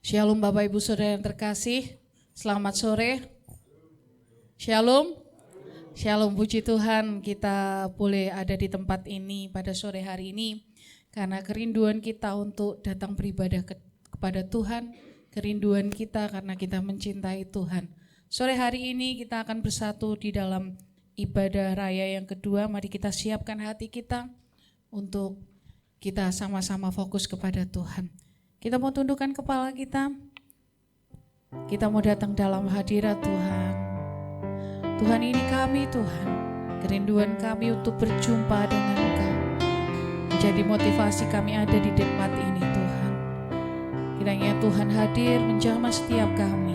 Shalom Bapak Ibu Saudara yang terkasih, selamat sore. Shalom. Shalom, puji Tuhan kita boleh ada di tempat ini pada sore hari ini. Karena kerinduan kita untuk datang beribadah kepada Tuhan, kerinduan kita karena kita mencintai Tuhan. Sore hari ini kita akan bersatu di dalam ibadah raya yang kedua. Mari kita siapkan hati kita untuk kita sama-sama fokus kepada Tuhan. Kita mau tundukkan kepala kita. Kita mau datang dalam hadirat Tuhan. Tuhan, ini kami Tuhan. Kerinduan kami untuk berjumpa dengan Engkau. Menjadi motivasi kami ada di tempat ini Tuhan. Kiranya Tuhan hadir menjamah setiap kami.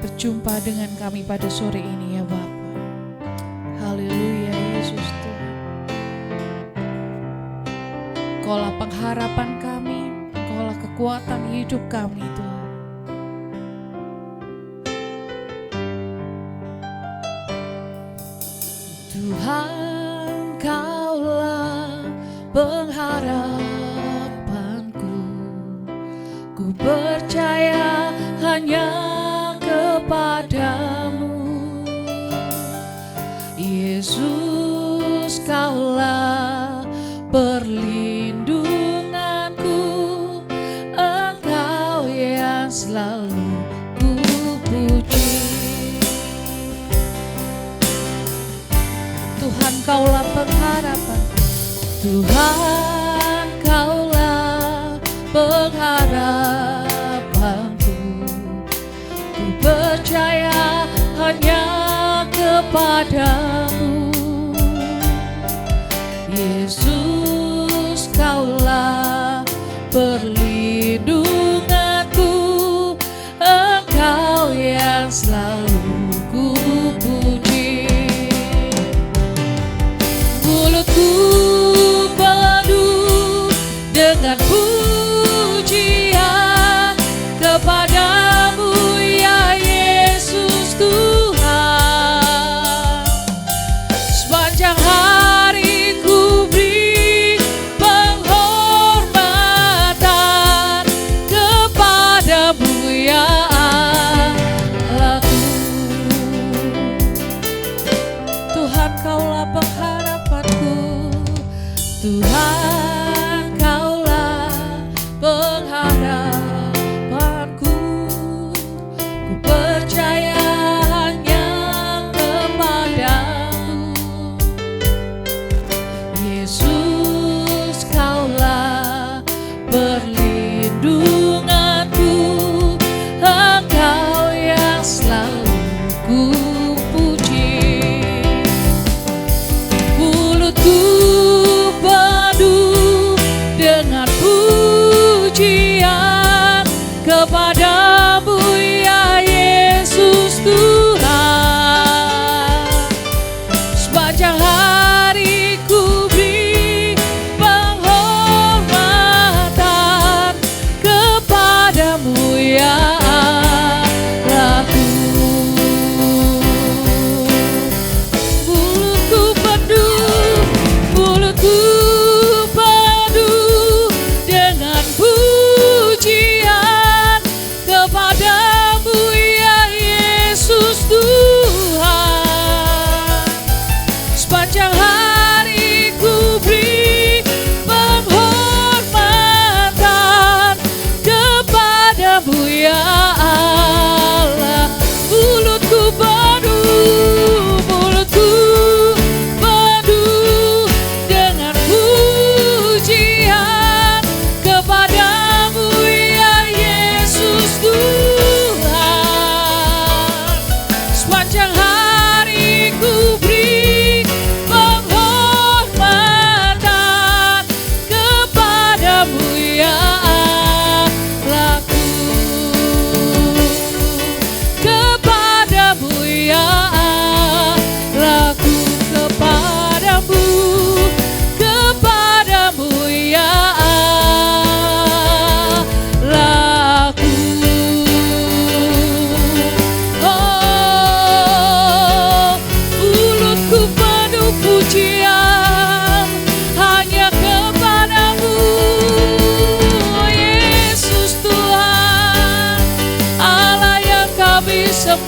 Berjumpa dengan kami pada sore ini ya Bapa. Haleluya Yesus Tuhan. Engkaulah pengharapan kami. Engkaulah kekuatan hidup kami Tuhan. Tuhan, Kaulah pengharapanku. Ku percaya hanya kepadamu. Yesus, Kaulah perlindunganku. Engkau yang selalu ku puji. Tuhan, Kaulah pengharapan. Tuhan, Kaulah pengharapanku. Ku percaya hanya kepadamu. Yesus, Kaulah perlindunganku. Engkau yang selalu ku puji. Mulutku penuh dengan pujian kepadamu ya Yesus Tuhan. Sepanjang hari ku beri penghormatan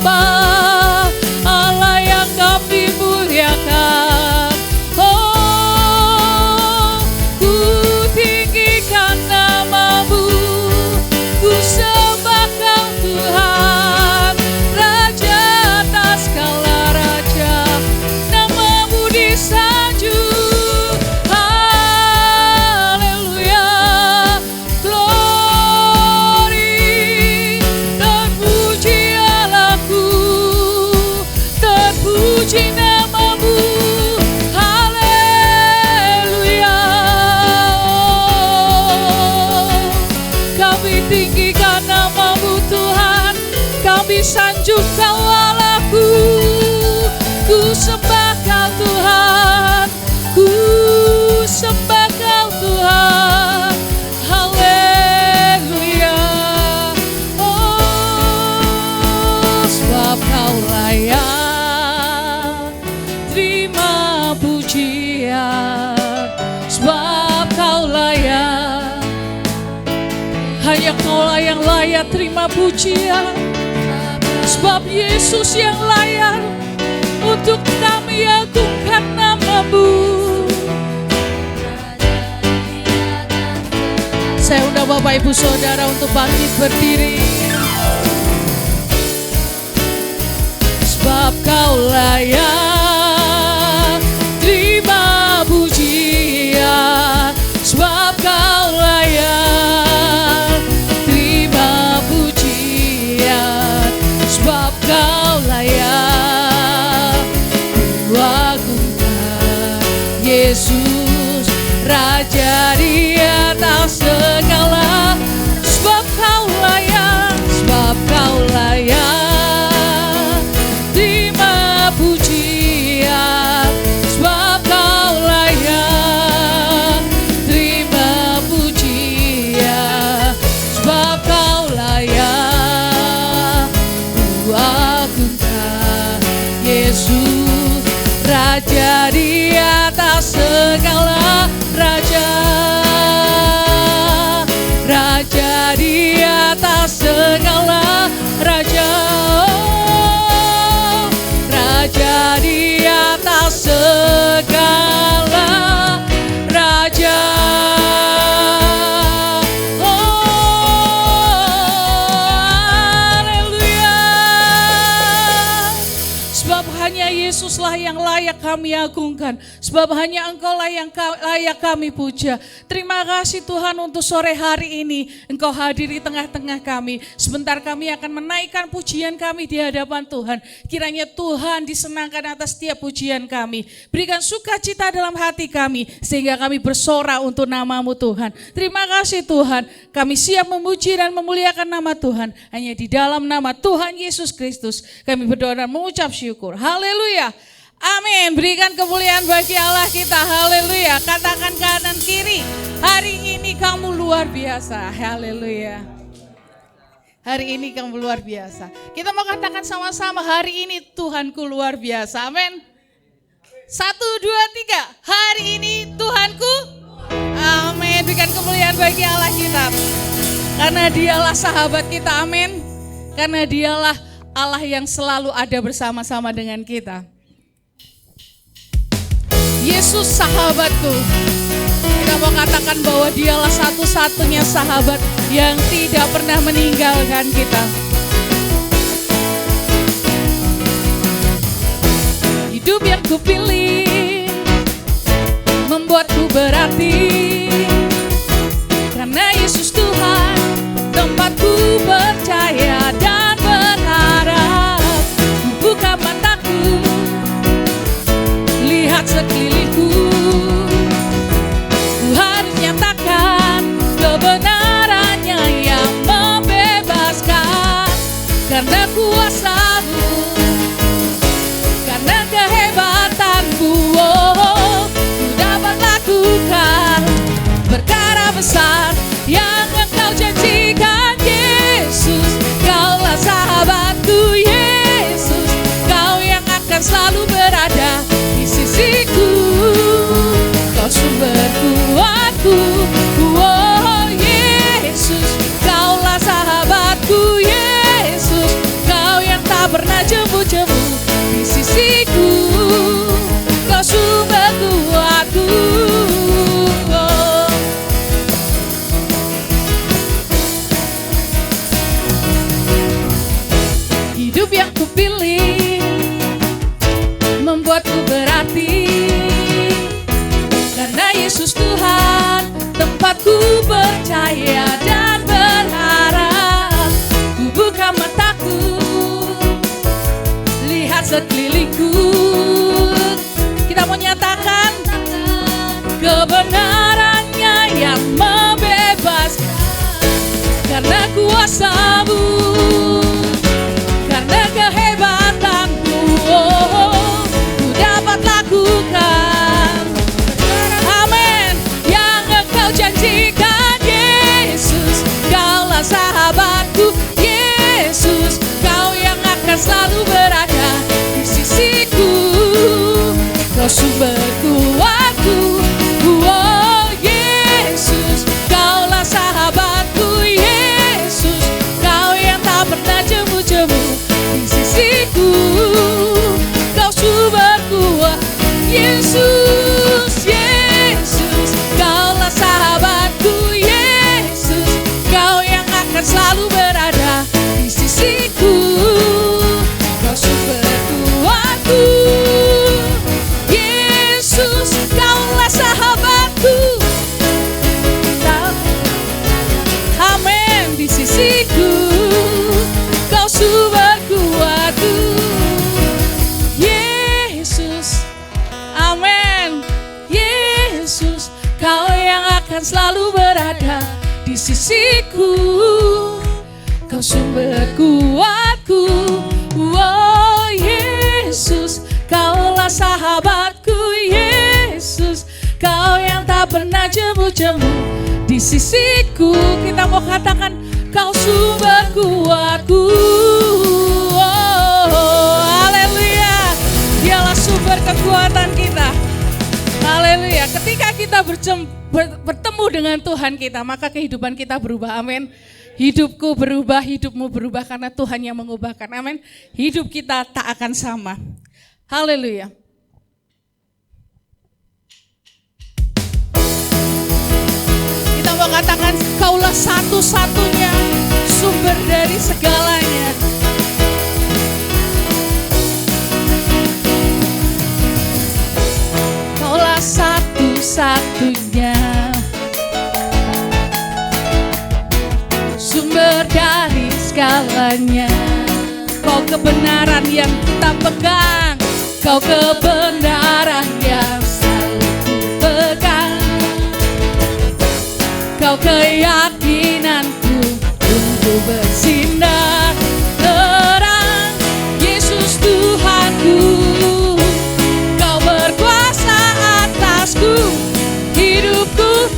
sembah, Allah yang kami muliakan. Oh, ku tinggikan nama-Mu, ku sembah Kau Tuhan, Raja atas segala raja, nama-Mu disanjung. Haleluya, glory, terpuji Allahku, terpuji nama-Mu. Haleluya, kami tinggikan nama-Mu Tuhan, kami sanjung Kau Allahku, ku sembah Kau Tuhan, ku sembah Kau Tuhan. Haleluya, oh sebab Kau layak terima pujian, sebab Kau layak, hanya Kaulah yang layak terima pujian, sebab Yesus yang layak untuk kami agungkan nama-Mu. Saya undang Bapak Ibu Saudara untuk bangkit berdiri. Sebab Kau layak terima pujian, sebab Kau layak terima pujian, sebab Kau layak ku agungkan. Yesus Raja di atas segala, sebab Kau layak, sebab Kau layak terima pujian, sebab Kau layak terima pujian, sebab Kau layak ku agungkan. Yesus Raja di atas segala raja, Raja di atas segala raja, oh, Raja di atas segala raja. Yesuslah yang layak kami agungkan, sebab hanya Engkau-lah yang layak kami puja. Terima kasih Tuhan untuk sore hari ini Engkau hadir di tengah-tengah kami. Sebentar kami akan menaikkan pujian kami di hadapan Tuhan. Kiranya Tuhan disenangkan atas setiap pujian kami. Berikan sukacita dalam hati kami sehingga kami bersorak untuk nama-Mu Tuhan. Terima kasih Tuhan, kami siap memuji dan memuliakan nama Tuhan. Hanya di dalam nama Tuhan Yesus Kristus kami berdoa dan mengucap syukur. Haleluya. Amin. Berikan kemuliaan bagi Allah kita. Haleluya. Katakan kanan kiri, hari ini kamu luar biasa. Haleluya. Hari ini kamu luar biasa. Kita mau katakan sama-sama, hari ini Tuhanku luar biasa. Amin. 1, 2, 3. Hari ini Tuhanku. Amin. Berikan kemuliaan bagi Allah kita. Karena Dialah sahabat kita. Amin. Karena Dialah Allah yang selalu ada bersama-sama dengan kita. Yesus sahabatku. Kita mau katakan bahwa Dialah satu-satunya sahabat yang tidak pernah meninggalkan kita. Hidup yang kupilih membuatku berarti, karena Yesus Tuhan tempatku percaya dan berharap. Buka mataku, lihat sekelilingku, ku harus nyatakan kebenarannya yang membebaskan. Karena kuasa-Mu, karena kehebatan-Mu, oh, ku dapat lakukan perkara besar yang Engkau janjikan. Yesus, Kaulah sahabatku. Yesus, Kau yang akan selalu berada di sisiku. Kau sumber kuatku. Oh Yesus, Kaulah sahabatku. Yesus, Kau yang tak pernah sekelilingku. Kita mau nyatakan kebenarannya yang membebaskan, karena kuasa-Mu, karena kehebatanmu, ku dapat lakukan. Amin. Yang Engkau janjikan, Yesus, Kaulah sahabatku. Yesus, Kau yang akan selalu berada di sisiku. Kau sumber kuatku. Oh Yesus, Kaulah sahabatku. Yesus, Kau yang tak pernah jemu-jemu di sisiku. Kau sumber kuat. Yesus, Yesus, Kaulah sahabatku. Yesus, Kau yang akan selalu berada di sisiku. Kau sumber kuatku. Yesus, Kaulah sahabatku. Amin. Di sisiku, Kau sumber kuatku. Yesus, amin. Yesus, Kau yang akan selalu berada di sisiku. Kau sumber kuatku. Oh Yesus, Kaulah sahabatku. Yesus, Kau yang tak pernah jemu-jemu di sisiku. Kita mau katakan, Kau sumber kuatku. Oh, haleluya. Dialah sumber kekuatan kita. Haleluya. Ketika kita bertemu dengan Tuhan kita, maka kehidupan kita berubah. Amin. Hidupku berubah, hidupmu berubah karena Tuhan yang mengubahkan. Amin. Hidup kita tak akan sama. Haleluya. Kita mau katakan, Kaulah satu-satunya sumber dari segalanya. Kaulah satu-satunya sumber dari segalanya. Kau kebenaran yang kita pegang, Kau kebenaran yang selalu ku pegang. Kau keyakinanku untuk bersinar terang. Yesus Tuhanku, Kau berkuasa atasku, hidupku.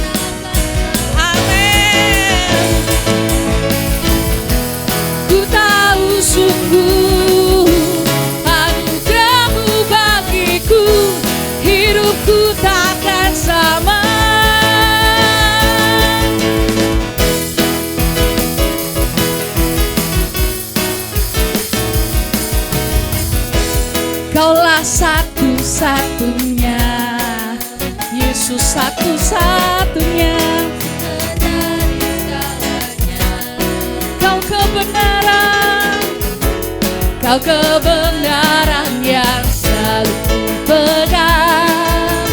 Amin. Ku tahu sungguh anugerah-Mu bagiku, hidupku takkan sama. Kaulah satu-satunya, Yesus satu-satunya. Kau kebenaran, Kau kebenaran yang selalu ku pegang.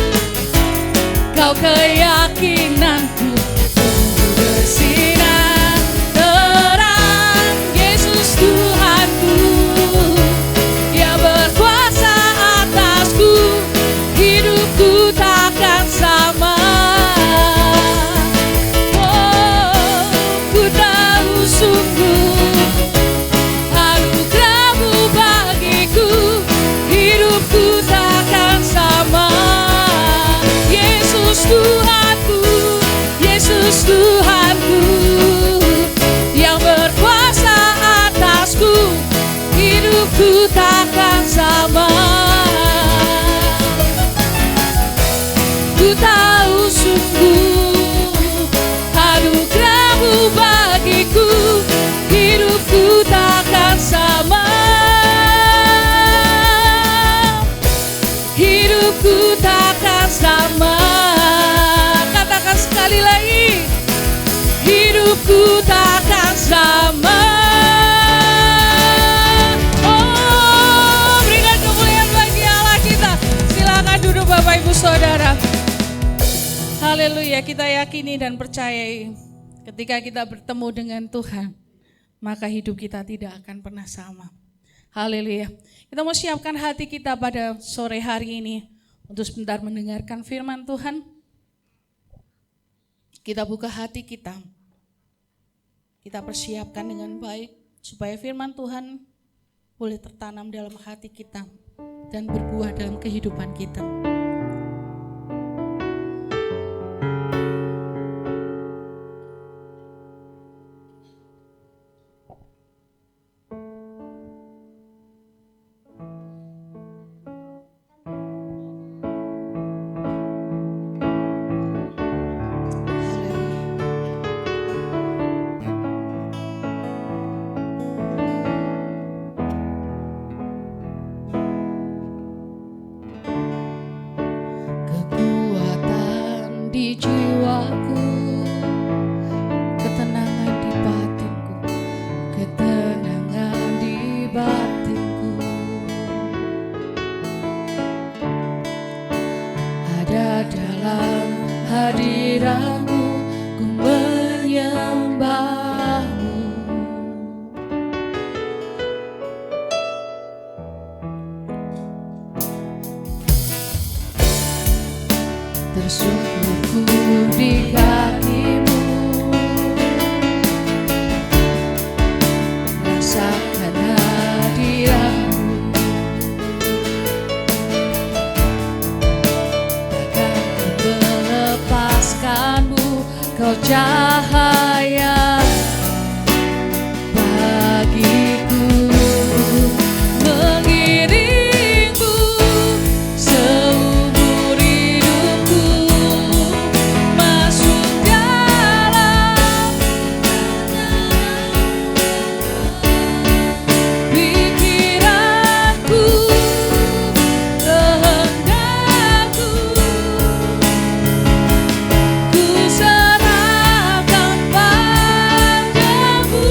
Kau keyakinanku untuk bersinar terang. Yesus Tuhanku, yang berkuasa atasku, hidupku takkan sama. Oh, ku tahu sungguh anugerah-Mu bagiku, hidupku takkan sama. Yesus Tuhanku, Yesus Tuhanku, yang berkuasa atasku, hidupku takkan sama. Ku tahu sungguh anugerah-Mu bagiku, hidupku takkan sama. Hidupku takkan sama. Katakan sekali lagi, hidupku takkan sama. Oh, berikan kemuliaan bagi Allah kita. Silakan duduk Bapak Ibu Saudara. Haleluya, kita yakini dan percayai ketika kita bertemu dengan Tuhan, maka hidup kita tidak akan pernah sama. Haleluya. Kita mau siapkan hati kita pada sore hari ini untuk sebentar mendengarkan firman Tuhan. Kita buka hati kita. Kita persiapkan dengan baik supaya firman Tuhan boleh tertanam dalam hati kita dan berbuah dalam kehidupan kita. Tersungkur di kakimu, rasakan hadiratmu, takkan ku melepaskanmu, kau cahaya bagiku, mengiringku seumur hidupku, masuk dalam pikiranku, kehendakku, ku serahkan padamu,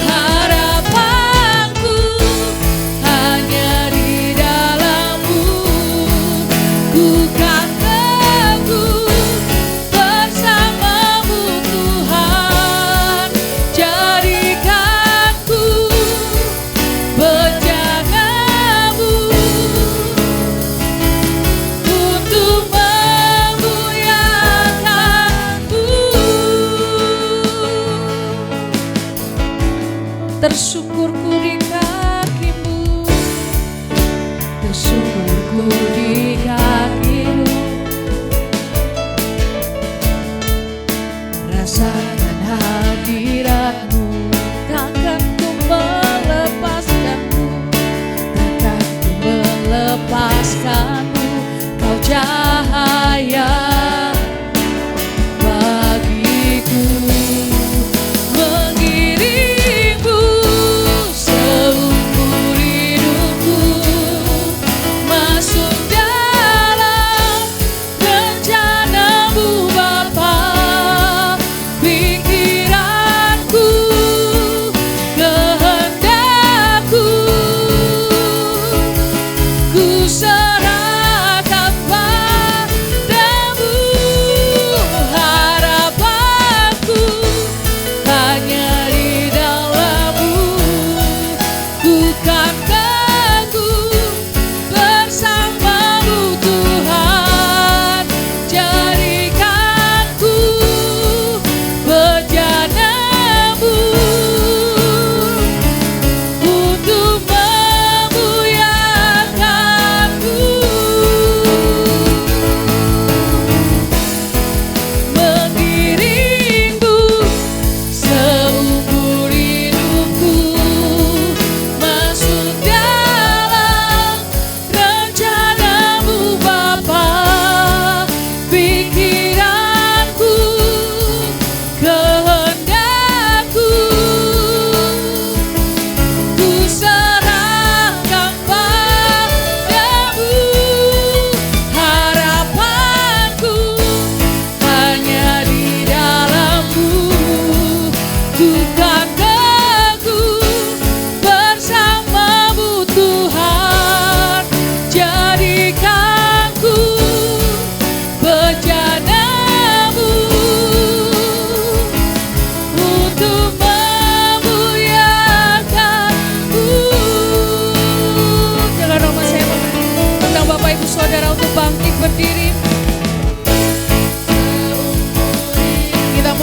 harapanku hanya di dalam-Mu, ku kan teguh bersama-Mu Tuhan, jadikanku bencanamu untuk memuliakan-Mu. Tersungkurku di kakimu, tersungkurku di kakimu, rasakan hadiratmu, takkan ku melepaskanmu, takkan ku melepaskanmu, kau cahaya bagiku, mengiringku seumur hidupku, masuk dalam rencana-Mu Bapa, pikiranku, kehendakku, ku serahkan padamu,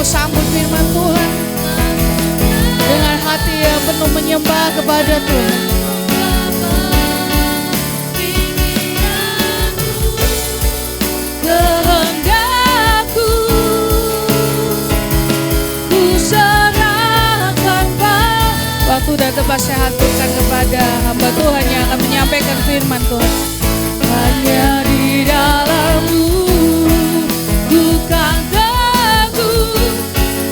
sambut firman Tuhan dengan hati yang penuh menyembah kepada Tuhan. Kehendakku ku serahkan padamu. Waktu dan tempat saya haturkan kepada hamba Tuhan yang akan menyampaikan firman Tuhan. Hanya di dalam-Mu bukan teguh,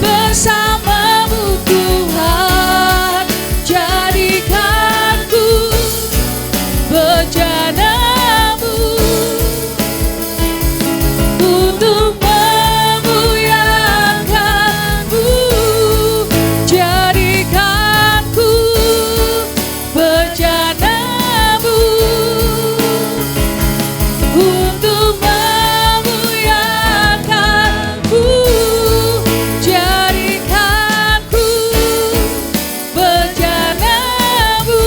bersama-Mu Tuhan, jadikanku bejana-Mu untuk memuliakan-Mu, jadikanku bejana-Mu untuk memuliakan-Mu, jadikanku bejana-Mu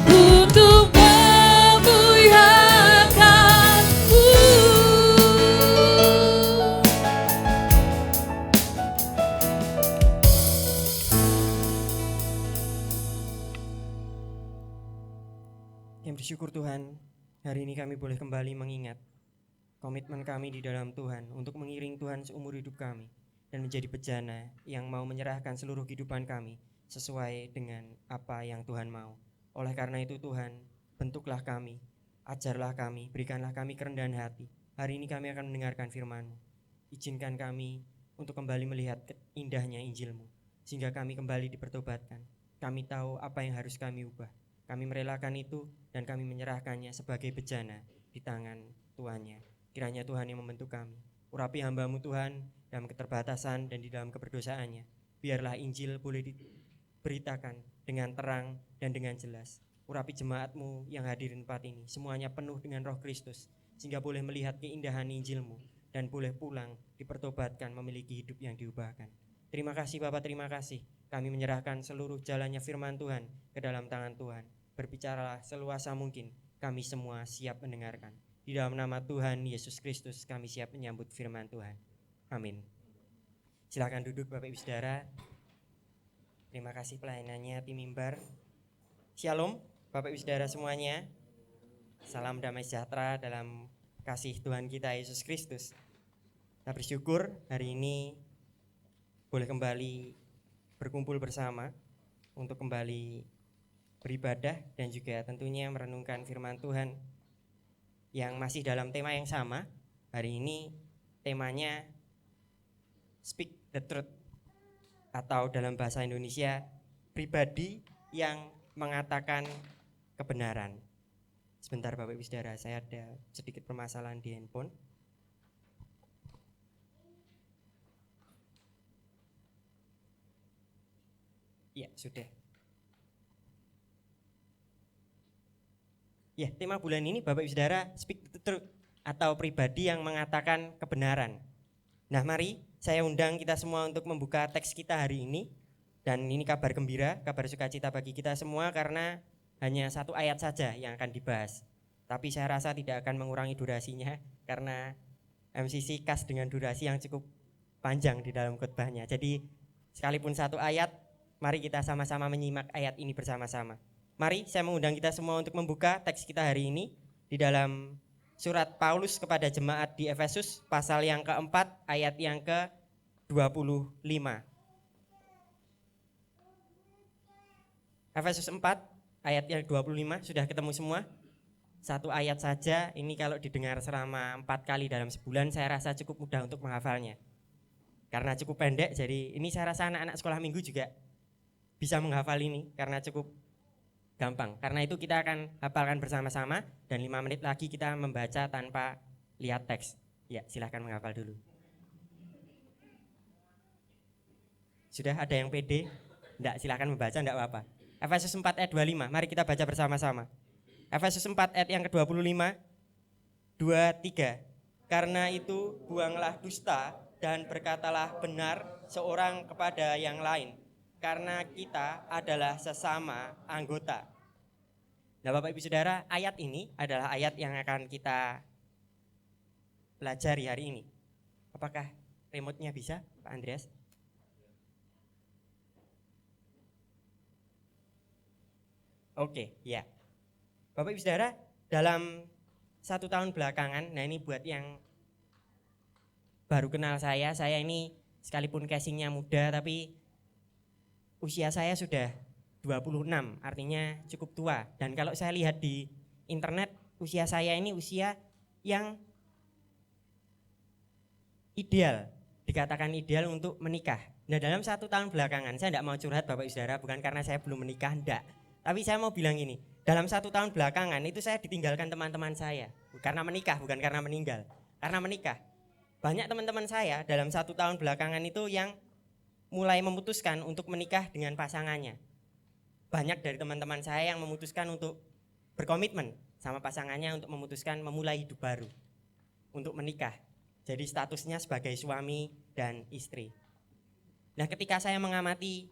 untuk memuliakan-Mu. Yang bersyukur Tuhan, hari ini kami boleh kembali mengingat komitmen kami di dalam Tuhan untuk mengiring Tuhan seumur hidup kami dan menjadi bejana yang mau menyerahkan seluruh kehidupan kami sesuai dengan apa yang Tuhan mau. Oleh karena itu Tuhan, bentuklah kami, ajarlah kami, berikanlah kami kerendahan hati. Hari ini kami akan mendengarkan firman-Mu. Izinkan kami untuk kembali melihat indahnya Injil-Mu, sehingga kami kembali dipertobatkan. Kami tahu apa yang harus kami ubah. Kami merelakan itu dan kami menyerahkannya sebagai bejana di tangan Tuhannya. Kiranya Tuhan yang membentuk kami. Urapi hamba-Mu Tuhan dalam keterbatasan dan di dalam keberdosaannya. Biarlah Injil boleh diberitakan dengan terang dan dengan jelas. Urapi jemaat-Mu yang hadir di tempat ini. Semuanya penuh dengan Roh Kristus, sehingga boleh melihat keindahan Injil-Mu dan boleh pulang dipertobatkan memiliki hidup yang diubahkan. Terima kasih Bapak, terima kasih. Kami menyerahkan seluruh jalannya firman Tuhan ke dalam tangan Tuhan. Berbicaralah seluasa mungkin, kami semua siap mendengarkan. Di dalam nama Tuhan Yesus Kristus kami siap menyambut firman Tuhan. Amin. Silakan duduk Bapak Ibu Saudara. Terima kasih pelayanannya tim mimbar. Shalom Bapak Ibu Saudara semuanya. Salam damai sejahtera dalam kasih Tuhan kita Yesus Kristus. Kita bersyukur hari ini boleh kembali berkumpul bersama untuk kembali beribadah dan juga tentunya merenungkan firman Tuhan yang masih dalam tema yang sama. Hari ini temanya Speak the Truth, atau dalam bahasa Indonesia pribadi yang mengatakan kebenaran. Sebentar Bapak Ibu Saudara, saya ada sedikit permasalahan di handphone. Ya, sudah. Ya, tema bulan ini Bapak Ibu Saudara, Speak the Truth, atau pribadi yang mengatakan kebenaran. Nah, mari saya undang kita semua untuk membuka teks kita hari ini. Dan ini kabar gembira, kabar sukacita bagi kita semua karena hanya satu ayat saja yang akan dibahas. Tapi saya rasa tidak akan mengurangi durasinya karena MCC khas dengan durasi yang cukup panjang di dalam khotbahnya. Jadi sekalipun satu ayat, mari kita sama-sama menyimak ayat ini bersama-sama. Mari saya mengundang kita semua untuk membuka teks kita hari ini di dalam surat Paulus kepada jemaat di Efesus pasal yang keempat ayat yang ke-25. Efesus 4 ayat yang 25, sudah ketemu semua? Satu ayat saja, ini kalau didengar selama 4 kali dalam sebulan saya rasa cukup mudah untuk menghafalnya. Karena cukup pendek, jadi ini saya rasa anak-anak sekolah minggu juga bisa menghafal ini karena cukup gampang. Karena itu kita akan hafalkan bersama-sama dan 5 menit lagi kita membaca tanpa lihat teks. Ya, silahkan menghafal dulu. Sudah ada yang pede? Enggak, silahkan membaca, enggak apa-apa. Efesus 4 ayat 25, mari kita baca bersama-sama. Efesus 4 ayat yang ke-25, 2-3. Karena itu buanglah dusta dan berkatalah benar seorang kepada yang lain, karena kita adalah sesama anggota. Nah Bapak Ibu Saudara, ayat ini adalah ayat yang akan kita pelajari hari ini. Apakah remote-nya bisa, Pak Andreas? Oke, ya. Bapak Ibu Saudara, dalam 1 tahun belakangan, nah ini buat yang baru kenal saya ini sekalipun casingnya muda tapi usia saya sudah 26, artinya cukup tua. Dan kalau saya lihat di internet, usia saya ini usia yang ideal, dikatakan ideal untuk menikah. Nah dalam 1 tahun belakangan, saya tidak mau curhat Bapak Ibu Saudara, bukan karena saya belum menikah, enggak. Tapi saya mau bilang ini, dalam 1 tahun belakangan itu saya ditinggalkan teman-teman saya. Karena menikah, bukan karena meninggal. Karena menikah. Banyak teman-teman saya dalam 1 tahun belakangan itu yang mulai memutuskan untuk menikah dengan pasangannya. Banyak dari teman-teman saya yang memutuskan untuk berkomitmen sama pasangannya untuk memutuskan memulai hidup baru. Untuk menikah. Jadi statusnya sebagai suami dan istri. Nah ketika saya mengamati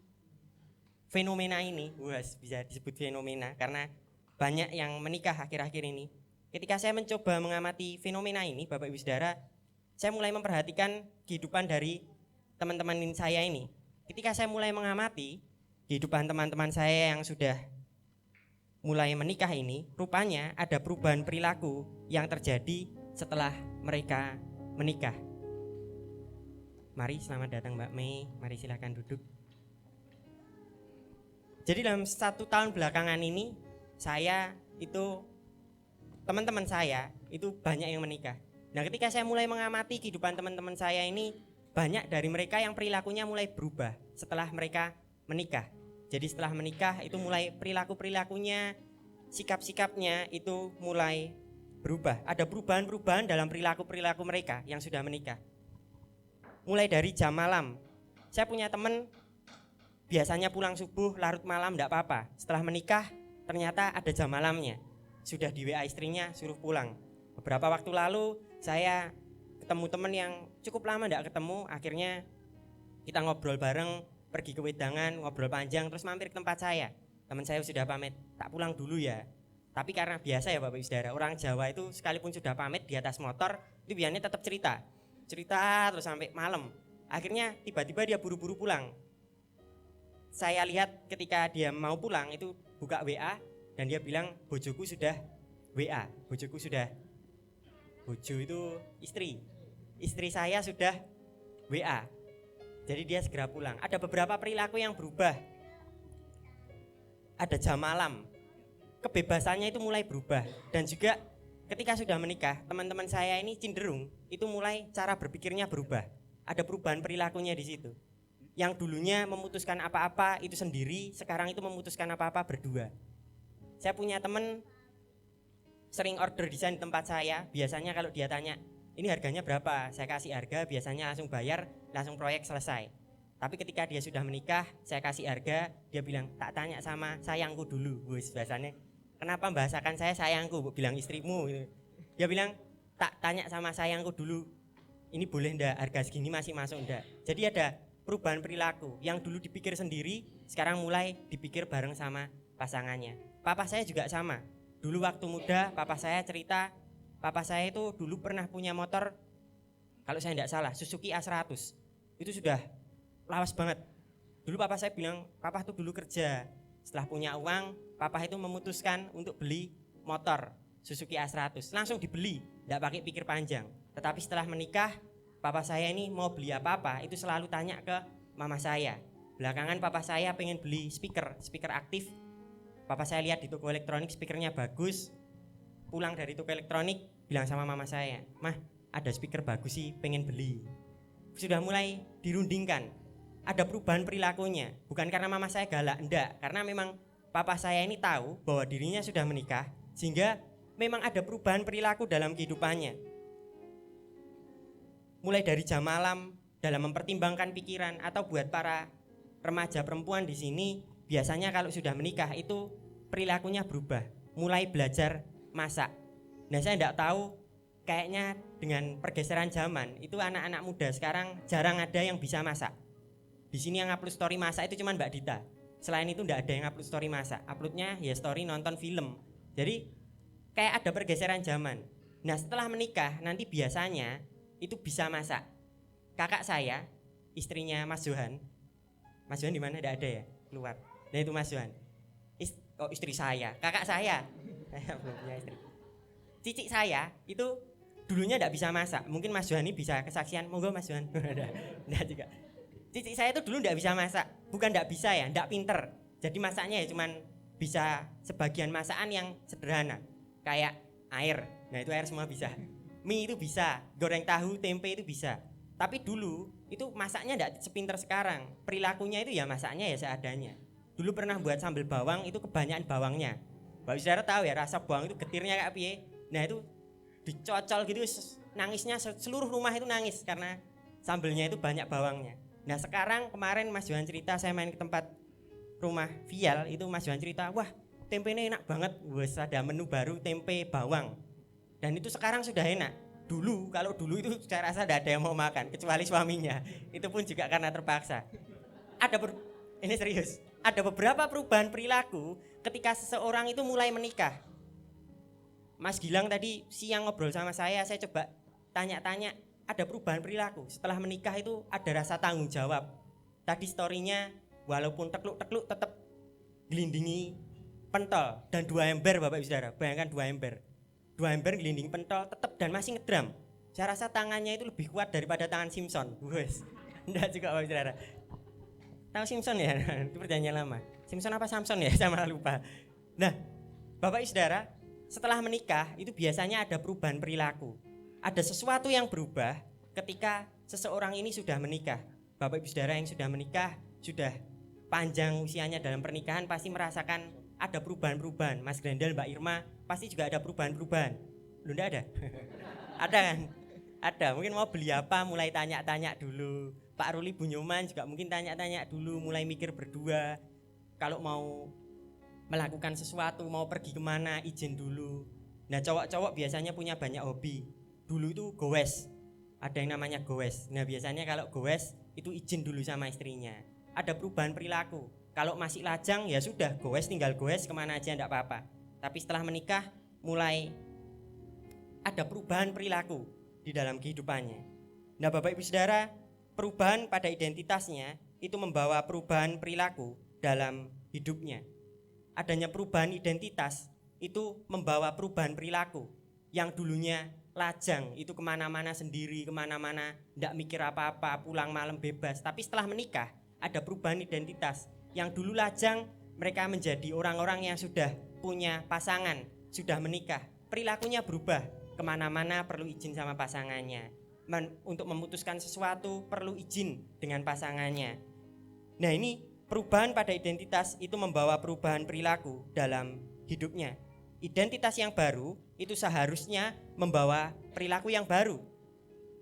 fenomena ini, bisa disebut fenomena karena banyak yang menikah akhir-akhir ini. Ketika saya mencoba mengamati fenomena ini, Bapak Ibu Saudara, saya mulai memperhatikan kehidupan dari teman-teman saya ini. Ketika saya mulai mengamati kehidupan teman-teman saya yang sudah mulai menikah ini, rupanya ada perubahan perilaku yang terjadi setelah mereka menikah. Mari selamat datang Mbak Mei, mari silakan duduk. Jadi dalam 1 tahun belakangan ini teman-teman saya itu banyak yang menikah. Nah ketika saya mulai mengamati kehidupan teman-teman saya ini, banyak dari mereka yang perilakunya mulai berubah setelah mereka menikah. Jadi setelah menikah itu mulai perilakunya, sikap-sikapnya itu mulai berubah. Ada perubahan-perubahan dalam perilaku mereka yang sudah menikah. Mulai dari jam malam. Saya punya teman biasanya pulang subuh, larut malam enggak apa-apa. Setelah menikah ternyata ada jam malamnya. Sudah di WA istrinya suruh pulang. Beberapa waktu lalu saya ketemu teman yang cukup lama enggak ketemu. Akhirnya kita ngobrol bareng, pergi ke Wedangan, ngobrol panjang, terus mampir ke tempat saya. Teman saya sudah pamit, tak pulang dulu ya. Tapi karena biasa ya Bapak Ibu Saudara, orang Jawa itu sekalipun sudah pamit di atas motor, itu biasanya tetap cerita terus sampai malam. Akhirnya tiba-tiba dia buru-buru pulang. Saya lihat ketika dia mau pulang itu buka WA dan dia bilang bojoku sudah WA, bojo itu istri saya sudah WA. Jadi dia segera pulang. Ada beberapa perilaku yang berubah. Ada jam malam, kebebasannya itu mulai berubah. Dan juga ketika sudah menikah, teman-teman saya ini cenderung itu mulai cara berpikirnya berubah. Ada perubahan perilakunya di situ. Yang dulunya memutuskan apa-apa itu sendiri, sekarang itu memutuskan apa-apa berdua. Saya punya teman sering order desain di tempat saya. Biasanya kalau dia tanya, ini harganya berapa? Saya kasih harga, biasanya langsung bayar, langsung proyek selesai. Tapi ketika dia sudah menikah, saya kasih harga, dia bilang, tak tanya sama sayangku dulu. Biasanya, kenapa membahasakan saya sayangku? Bilang istrimu. Dia bilang, tak tanya sama sayangku dulu. Ini boleh enggak? Harga segini masih masuk enggak? Jadi ada perubahan perilaku yang dulu dipikir sendiri, sekarang mulai dipikir bareng sama pasangannya. Papa saya juga sama. Dulu waktu muda, papa saya cerita, papa saya itu dulu pernah punya motor, kalau saya tidak salah, Suzuki A100. Itu sudah lawas banget. Dulu papa saya bilang, papa tuh dulu kerja. Setelah punya uang, papa itu memutuskan untuk beli motor Suzuki A100. Langsung dibeli, tidak pakai pikir panjang. Tetapi setelah menikah, papa saya ini mau beli apa-apa itu selalu tanya ke mama saya. Belakangan papa saya pengen beli speaker aktif. Papa saya lihat di toko elektronik speakernya bagus. Pulang dari toko elektronik bilang sama mama saya, "Mah, ada speaker bagus sih, pengen beli." Sudah mulai dirundingkan. Ada perubahan perilakunya. Bukan karena mama saya galak, enggak, karena memang papa saya ini tahu bahwa dirinya sudah menikah sehingga memang ada perubahan perilaku dalam kehidupannya. Mulai dari jam malam dalam mempertimbangkan pikiran, atau buat para remaja perempuan di sini biasanya kalau sudah menikah itu perilakunya berubah, mulai belajar masak. Nah saya tidak tahu, kayaknya dengan pergeseran zaman itu anak-anak muda sekarang jarang ada yang bisa masak. Di sini yang upload story masak itu cuma Mbak Dita. Selain itu tidak ada yang upload story masak. Uploadnya ya story nonton film. Jadi kayak ada pergeseran zaman. Nah setelah menikah nanti biasanya itu bisa masak. kakak saya, istrinya Mas Johan. Mas Johan di mana? Tidak ada ya, keluar. Nah itu Mas Johan. Istri saya, kakak saya. Saya belum punya istri. Cici saya itu dulunya tidak bisa masak. Mungkin Mas Johan ini bisa kesaksian. Monggo Mas Johan. Tidak juga. Cici saya itu dulu tidak bisa masak. Bukan tidak bisa ya, tidak pinter. Jadi masaknya ya cuman bisa sebagian masakan yang sederhana. Kayak air. Nah itu air semua bisa. Mie itu bisa. Goreng tahu, tempe itu bisa. Tapi dulu itu masaknya tidak sepinter sekarang. Perilakunya itu ya masaknya ya seadanya. Dulu pernah buat sambal bawang itu kebanyakan bawangnya. Bapak saudara tahu ya rasa bawang itu getirnya kayak piye. Nah itu dicocol gitu nangisnya seluruh rumah itu nangis karena sambelnya itu banyak bawangnya. Nah sekarang kemarin Mas Johan cerita saya main ke tempat rumah Vial itu Mas Johan cerita wah tempenya enak banget. Wes ada menu baru tempe bawang. Dan itu sekarang sudah enak. Dulu kalau dulu itu saya rasa tidak ada yang mau makan kecuali suaminya. Itu pun juga karena terpaksa. Ini serius. Ada beberapa perubahan perilaku ketika seseorang itu mulai menikah. Mas Gilang tadi siang ngobrol sama saya coba tanya-tanya ada perubahan perilaku. Setelah menikah itu ada rasa tanggung jawab. Tadi storynya walaupun tekluk-tekluk tetap gelindingi pentol dan 2 ember Bapak Ibu Saudara. Bayangkan 2 ember. 2 ember gelinding pentol tetap dan masih ngedram. Saya rasa tangannya itu lebih kuat daripada tangan Simpson. Wes. Enggak juga Bapak Ibu Saudara. Tahu Simpson ya? Itu perjanjian lama. Simpson apa Samson ya? Saya malah lupa. Nah, Bapak Ibu Saudara, setelah menikah itu biasanya ada perubahan perilaku. Ada sesuatu yang berubah ketika seseorang ini sudah menikah. Bapak Ibu Saudara yang sudah menikah, sudah panjang usianya dalam pernikahan pasti merasakan ada perubahan-perubahan. Mas Grendel, Mbak Irma pasti juga ada perubahan-perubahan. Lu enggak ada? Ada kan? Ada. Mungkin mau beli apa mulai tanya-tanya dulu. Pak Ruli Bunyoman juga mungkin tanya-tanya dulu, mulai mikir berdua. Kalau mau melakukan sesuatu, mau pergi kemana, izin dulu. Nah cowok-cowok biasanya punya banyak hobi. Dulu itu goes, ada yang namanya goes. Nah biasanya kalau goes itu izin dulu sama istrinya. Ada perubahan perilaku. Kalau masih lajang ya sudah goes, tinggal goes kemana aja enggak apa-apa. Tapi setelah menikah mulai ada perubahan perilaku di dalam kehidupannya. Nah Bapak Ibu Saudara, perubahan pada identitasnya itu membawa perubahan perilaku dalam hidupnya. Adanya perubahan identitas itu membawa perubahan perilaku. Yang dulunya lajang itu kemana-mana sendiri, kemana-mana tidak mikir apa-apa, pulang malam bebas. Tapi setelah menikah ada perubahan identitas. Yang dulu lajang mereka menjadi orang-orang yang sudah punya pasangan, sudah menikah. Perilakunya berubah, kemana-mana perlu izin sama pasangannya. Untuk memutuskan sesuatu perlu izin dengan pasangannya. Nah ini perubahan pada identitas itu membawa perubahan perilaku dalam hidupnya. Identitas yang baru itu seharusnya membawa perilaku yang baru.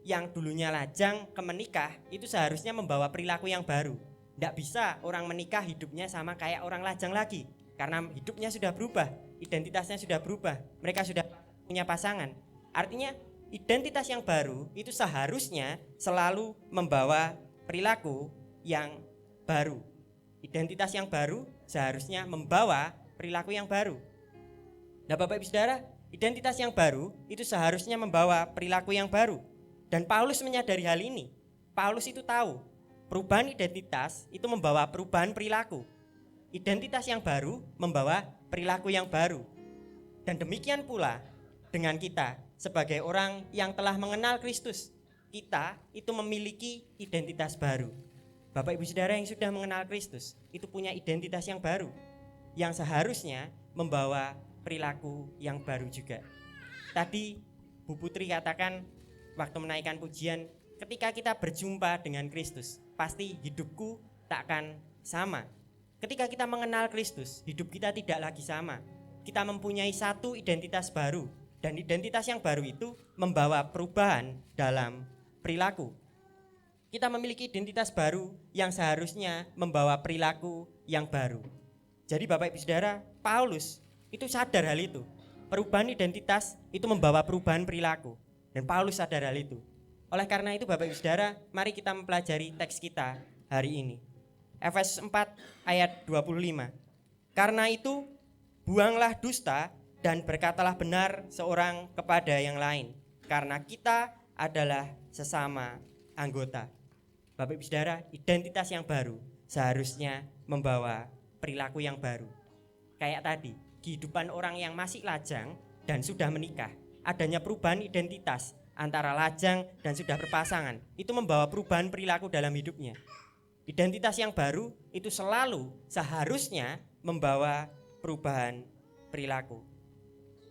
Yang dulunya lajang ke menikah itu seharusnya membawa perilaku yang baru. Tidak bisa orang menikah hidupnya sama kayak orang lajang lagi. Karena hidupnya sudah berubah, identitasnya sudah berubah. Mereka sudah punya pasangan. Artinya identitas yang baru itu seharusnya selalu membawa perilaku yang baru. Identitas yang baru seharusnya membawa perilaku yang baru. Nah Bapak Ibu Saudara, identitas yang baru itu seharusnya membawa perilaku yang baru. Dan Paulus menyadari hal ini. Paulus itu tahu perubahan identitas itu membawa perubahan perilaku. Identitas yang baru membawa perilaku yang baru. Dan demikian pula dengan kita sebagai orang yang telah mengenal Kristus, kita itu memiliki identitas baru. Bapak Ibu Saudara yang sudah mengenal Kristus itu punya identitas yang baru, yang seharusnya membawa perilaku yang baru juga. Tadi Bu Putri katakan waktu menaikkan pujian, ketika kita berjumpa dengan Kristus, pasti hidupku tak akan sama. Ketika kita mengenal Kristus, hidup kita tidak lagi sama. Kita mempunyai satu identitas baru. Dan identitas yang baru itu membawa perubahan dalam perilaku. Kita memiliki identitas baru yang seharusnya membawa perilaku yang baru. Jadi Bapak Ibu Saudara, Paulus itu sadar hal itu. Perubahan identitas itu membawa perubahan perilaku. Dan Paulus sadar hal itu. Oleh karena itu Bapak Ibu Saudara, mari kita mempelajari teks kita hari ini. Efesus 4 ayat 25. Karena itu, buanglah dusta dan berkatalah benar seorang kepada yang lain, karena kita adalah sesama anggota. Bapak Ibu Saudara, identitas yang baru seharusnya membawa perilaku yang baru. Kayak tadi, kehidupan orang yang masih lajang dan sudah menikah, adanya perubahan identitas antara lajang dan sudah berpasangan, itu membawa perubahan perilaku dalam hidupnya. Identitas yang baru itu selalu seharusnya membawa perubahan perilaku.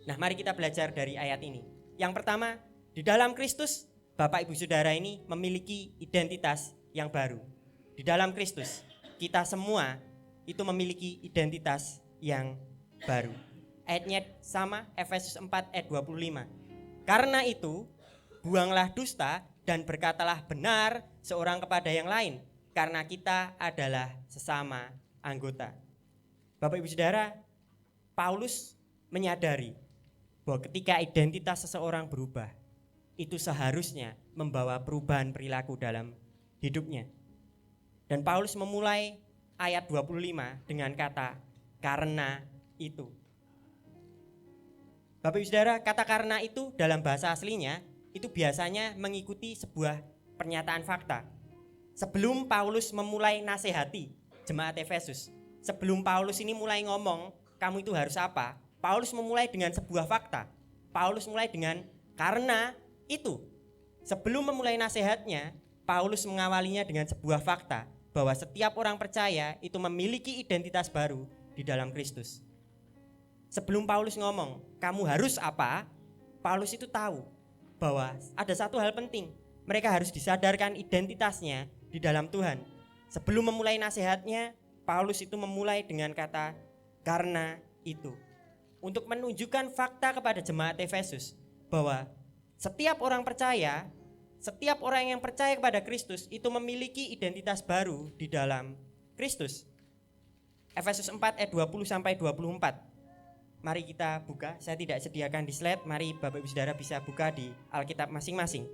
Nah, mari kita belajar dari ayat ini. Yang pertama, di dalam Kristus, Bapak Ibu Saudara ini memiliki identitas yang baru. Di dalam Kristus, kita semua itu memiliki identitas yang baru. Ayatnya sama, Efesus 4 ayat 25. Karena itu, buanglah dusta dan berkatalah benar seorang kepada yang lain, karena kita adalah sesama anggota. Bapak Ibu Saudara, Paulus menyadari bahwa ketika identitas seseorang berubah, itu seharusnya membawa perubahan perilaku dalam hidupnya. Dan Paulus memulai ayat 25 dengan kata karena itu. Bapak Ibu Saudara, kata karena itu dalam bahasa aslinya itu biasanya mengikuti sebuah pernyataan fakta. Sebelum Paulus memulai nasihati jemaat Efesus, sebelum Paulus ini mulai ngomong kamu itu harus apa, Paulus memulai dengan sebuah fakta. Paulus mulai dengan karena itu. Sebelum memulai nasihatnya, Paulus mengawalinya dengan sebuah fakta bahwa setiap orang percaya itu memiliki identitas baru di dalam Kristus. Sebelum Paulus ngomong, kamu harus apa? Paulus itu tahu bahwa ada satu hal penting. Mereka harus disadarkan identitasnya di dalam Tuhan. Sebelum memulai nasihatnya, Paulus itu memulai dengan kata karena itu. Untuk menunjukkan fakta kepada jemaat Efesus bahwa setiap orang percaya, setiap orang yang percaya kepada Kristus itu memiliki identitas baru di dalam Kristus. Efesus 4 ayat 20 sampai 24. Mari kita buka, saya tidak sediakan di slide, mari Bapak Ibu Saudara bisa buka di Alkitab masing-masing.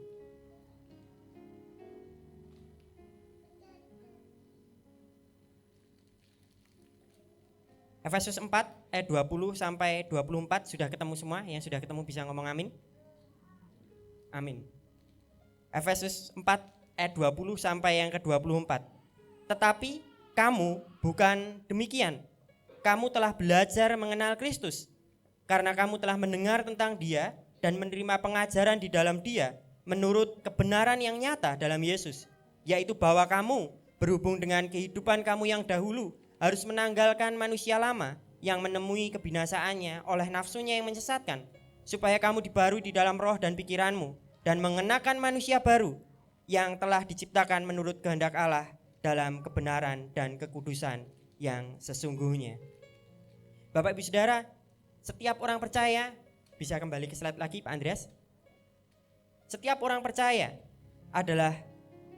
Efesus 4 ayat 20 sampai 24 sudah ketemu semua? Yang sudah ketemu bisa ngomong amin? Amin. Efesus 4 ayat 20 sampai yang ke-24. Tetapi kamu bukan demikian. Kamu telah belajar mengenal Kristus. Karena kamu telah mendengar tentang Dia dan menerima pengajaran di dalam Dia menurut kebenaran yang nyata dalam Yesus, yaitu bahwa kamu berhubung dengan kehidupan kamu yang dahulu harus menanggalkan manusia lama yang menemui kebinasaannya oleh nafsunya yang menyesatkan, supaya kamu dibarui di dalam roh dan pikiranmu dan mengenakan manusia baru yang telah diciptakan menurut kehendak Allah dalam kebenaran dan kekudusan yang sesungguhnya. Bapak Ibu Saudara, setiap orang percaya, bisa kembali ke slide lagi Pak Andreas. Setiap orang percaya adalah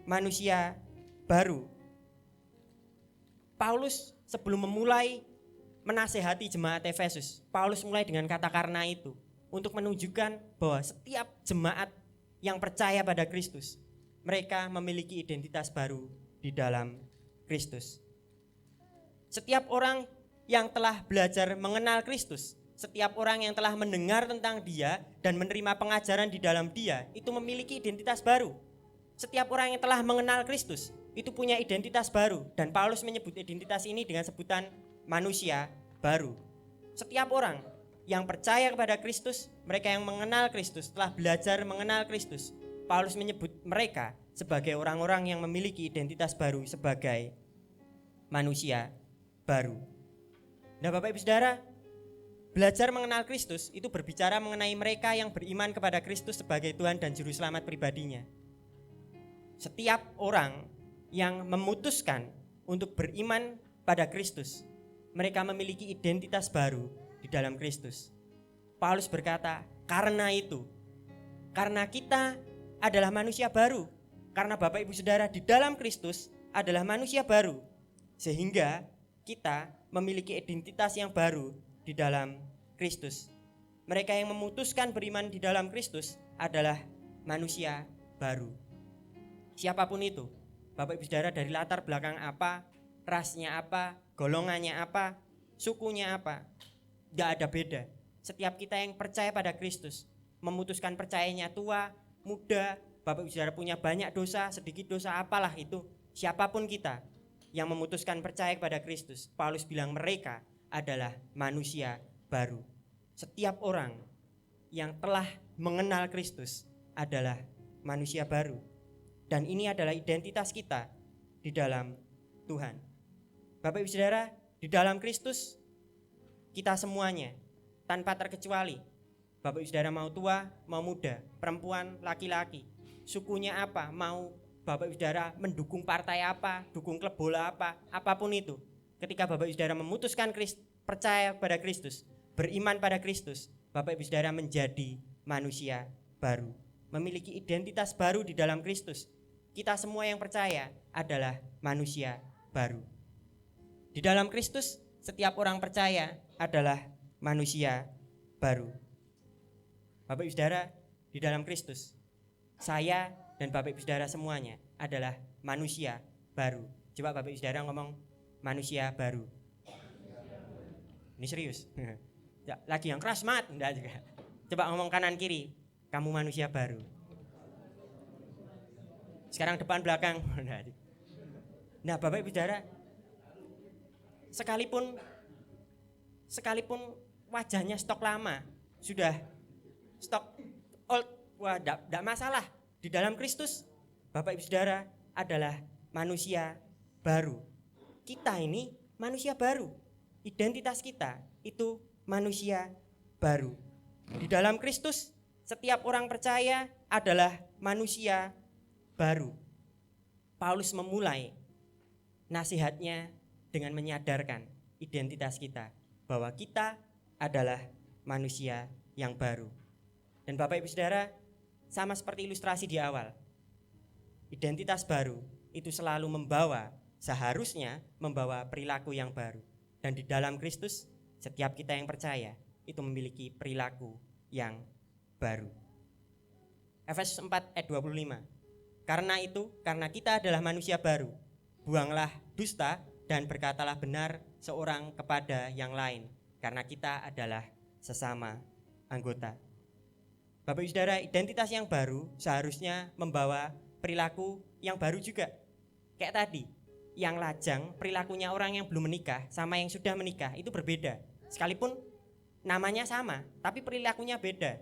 manusia baru. Paulus sebelum memulai menasehati jemaat Efesus, Paulus mulai dengan kata karena itu untuk menunjukkan bahwa setiap jemaat yang percaya pada Kristus, mereka memiliki identitas baru di dalam Kristus. Setiap orang yang telah belajar mengenal Kristus, setiap orang yang telah mendengar tentang Dia dan menerima pengajaran di dalam Dia, itu memiliki identitas baru. Setiap orang yang telah mengenal Kristus itu punya identitas baru, dan Paulus menyebut identitas ini dengan sebutan manusia baru. Setiap orang yang percaya kepada Kristus, mereka yang mengenal Kristus, telah belajar mengenal Kristus, Paulus menyebut mereka sebagai orang-orang yang memiliki identitas baru sebagai manusia baru. Nah Bapak Ibu Saudara, belajar mengenal Kristus itu berbicara mengenai mereka yang beriman kepada Kristus sebagai Tuhan dan Juru Selamat pribadinya. Setiap orang yang memutuskan untuk beriman pada Kristus, mereka memiliki identitas baru di dalam Kristus. Paulus berkata, karena itu, karena kita adalah manusia baru, karena Bapak Ibu Saudara di dalam Kristus adalah manusia baru, sehingga kita memiliki identitas yang baru di dalam Kristus. Mereka yang memutuskan beriman di dalam Kristus adalah manusia baru. Siapapun itu, Bapak Ibu Saudara dari latar belakang apa, rasnya apa, golongannya apa, sukunya apa, gak ada beda. Setiap kita yang percaya pada Kristus, memutuskan percayanya tua, muda, Bapak Ibu Saudara punya banyak dosa, sedikit dosa apalah itu, siapapun kita yang memutuskan percaya kepada Kristus, Paulus bilang mereka adalah manusia baru. Setiap orang yang telah mengenal Kristus adalah manusia baru. Dan ini adalah identitas kita di dalam Tuhan. Bapak Ibu Saudara, di dalam Kristus kita semuanya tanpa terkecuali, Bapak Ibu Saudara mau tua, mau muda, perempuan, laki-laki, sukunya apa, mau Bapak Ibu Saudara mendukung partai apa, dukung klub bola apa, apapun itu. Ketika Bapak Ibu Saudara memutuskan percaya pada Kristus, beriman pada Kristus, Bapak Ibu Saudara menjadi manusia baru, memiliki identitas baru di dalam Kristus. Kita semua yang percaya adalah manusia baru. Di dalam Kristus, setiap orang percaya adalah manusia baru. Bapak Ibu Saudara, di dalam Kristus, saya dan Bapak Ibu Saudara semuanya adalah manusia baru. Coba Bapak Ibu Saudara ngomong manusia baru. Ini serius. Lagi yang keras mat, enggak juga. Coba ngomong kanan kiri, kamu manusia baru. Sekarang depan belakang. Nah, Bapak Ibu Saudara, sekalipun wajahnya stok lama, sudah stok old, wah enggak masalah. Di dalam Kristus, Bapak Ibu Saudara adalah manusia baru. Kita ini manusia baru. Identitas kita itu manusia baru. Di dalam Kristus, setiap orang percaya adalah manusia baru. Paulus memulai nasihatnya dengan menyadarkan identitas kita, bahwa kita adalah manusia yang baru. Dan Bapak Ibu Saudara, sama seperti ilustrasi di awal, identitas baru itu selalu seharusnya membawa perilaku yang baru. Dan di dalam Kristus, setiap kita yang percaya itu memiliki perilaku yang baru. Efesus 4 ayat 25. Karena kita adalah manusia baru, buanglah dusta dan berkatalah benar seorang kepada yang lain, karena kita adalah sesama anggota. Bapak Ibu Saudara, identitas yang baru seharusnya membawa perilaku yang baru juga. Kayak tadi, yang lajang perilakunya orang yang belum menikah sama yang sudah menikah itu berbeda. Sekalipun namanya sama, tapi perilakunya beda.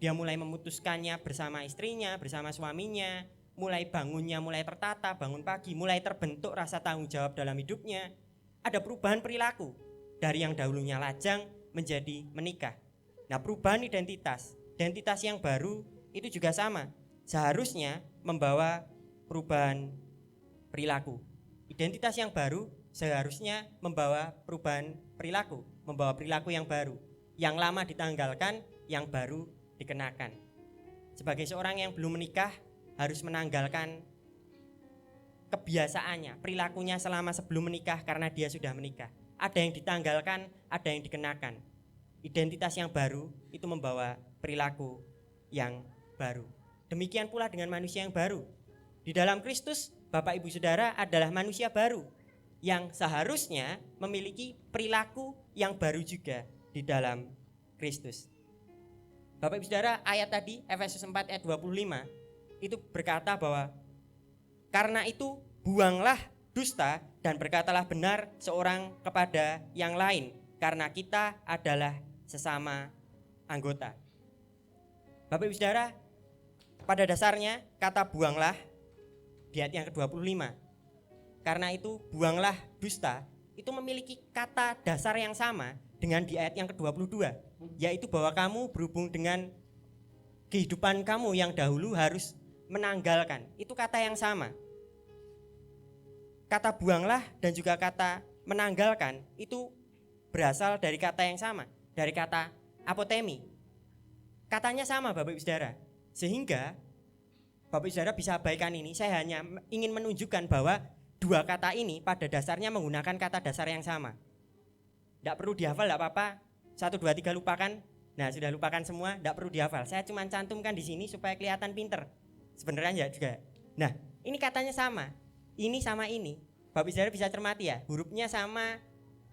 Dia mulai memutuskannya bersama istrinya, bersama suaminya, mulai bangunnya mulai tertata, bangun pagi, mulai terbentuk rasa tanggung jawab dalam hidupnya. Ada perubahan perilaku dari yang dahulunya lajang menjadi menikah. Nah, perubahan identitas yang baru itu juga sama, seharusnya membawa perubahan perilaku. Identitas yang baru seharusnya membawa perubahan perilaku, membawa perilaku yang baru. Yang lama ditanggalkan, yang baru dikenakan. Sebagai seorang yang belum menikah, harus menanggalkan kebiasaannya, perilakunya selama sebelum menikah karena dia sudah menikah. Ada yang ditanggalkan, ada yang dikenakan. Identitas yang baru itu membawa perilaku yang baru. Demikian pula dengan manusia yang baru. Di dalam Kristus, Bapak Ibu Saudara adalah manusia baru yang seharusnya memiliki perilaku yang baru juga di dalam Kristus. Bapak Ibu Saudara, ayat tadi Efesus 4 ayat 25 itu berkata bahwa karena itu buanglah dusta dan berkatalah benar seorang kepada yang lain, karena kita adalah sesama anggota. Bapak Ibu Saudara, pada dasarnya kata buanglah di ayat yang ke-25, karena itu buanglah dusta, itu memiliki kata dasar yang sama dengan di ayat yang ke-22, yaitu bahwa kamu berhubung dengan kehidupan kamu yang dahulu harus menanggalkan. Itu kata yang sama. Kata buanglah dan juga kata menanggalkan itu berasal dari kata yang sama, dari kata apotemi. Katanya sama Bapak Ibu Saudara. Sehingga Bapak Ibu Saudara bisa abaikan ini. Saya hanya ingin menunjukkan bahwa dua kata ini pada dasarnya menggunakan kata dasar yang sama. Tidak perlu dihafal, tidak apa-apa. 1, 2, 3 lupakan. Nah, sudah lupakan semua, tidak perlu dihafal. Saya cuma cantumkan di sini supaya kelihatan pinter. Sebenarnya ya juga. Nah, ini katanya sama. Ini sama ini. Bapak Ibu Saudara bisa cermati ya, hurufnya sama,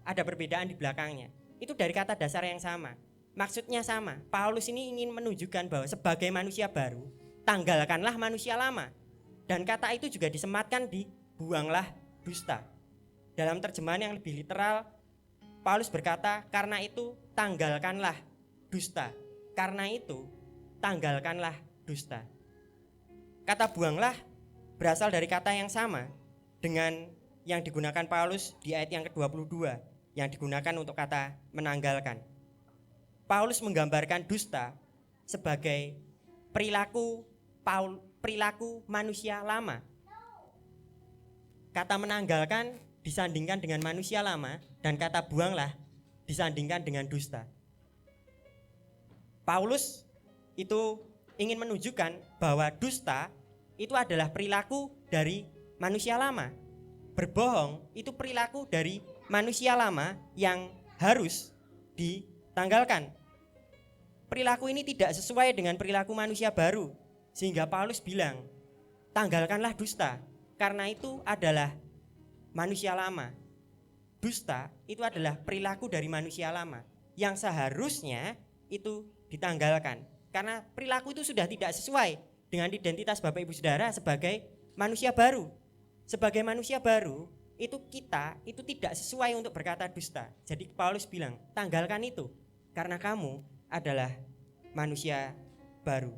ada perbedaan di belakangnya. Itu dari kata dasar yang sama. Maksudnya sama. Paulus ini ingin menunjukkan bahwa sebagai manusia baru, tanggalkanlah manusia lama. Dan kata itu juga disematkan di buanglah dusta. Dalam terjemahan yang lebih literal, Paulus berkata, karena itu tanggalkanlah dusta. Karena itu tanggalkanlah dusta. Kata buanglah berasal dari kata yang sama dengan yang digunakan Paulus di ayat yang ke-22 yang digunakan untuk kata menanggalkan. Paulus menggambarkan dusta sebagai perilaku manusia lama. Kata menanggalkan disandingkan dengan manusia lama dan kata buanglah disandingkan dengan dusta. Paulus itu ingin menunjukkan bahwa dusta itu adalah perilaku dari manusia lama. Berbohong itu perilaku dari manusia lama yang harus ditanggalkan. Perilaku ini tidak sesuai dengan perilaku manusia baru, sehingga Paulus bilang, tanggalkanlah dusta, karena itu adalah manusia lama. Dusta itu adalah perilaku dari manusia lama yang seharusnya itu ditanggalkan, karena perilaku itu sudah tidak sesuai dengan identitas Bapak Ibu Saudara sebagai manusia baru. Sebagai manusia baru, kita itu tidak sesuai untuk berkata dusta. Jadi Paulus bilang, tanggalkan itu karena kamu adalah manusia baru.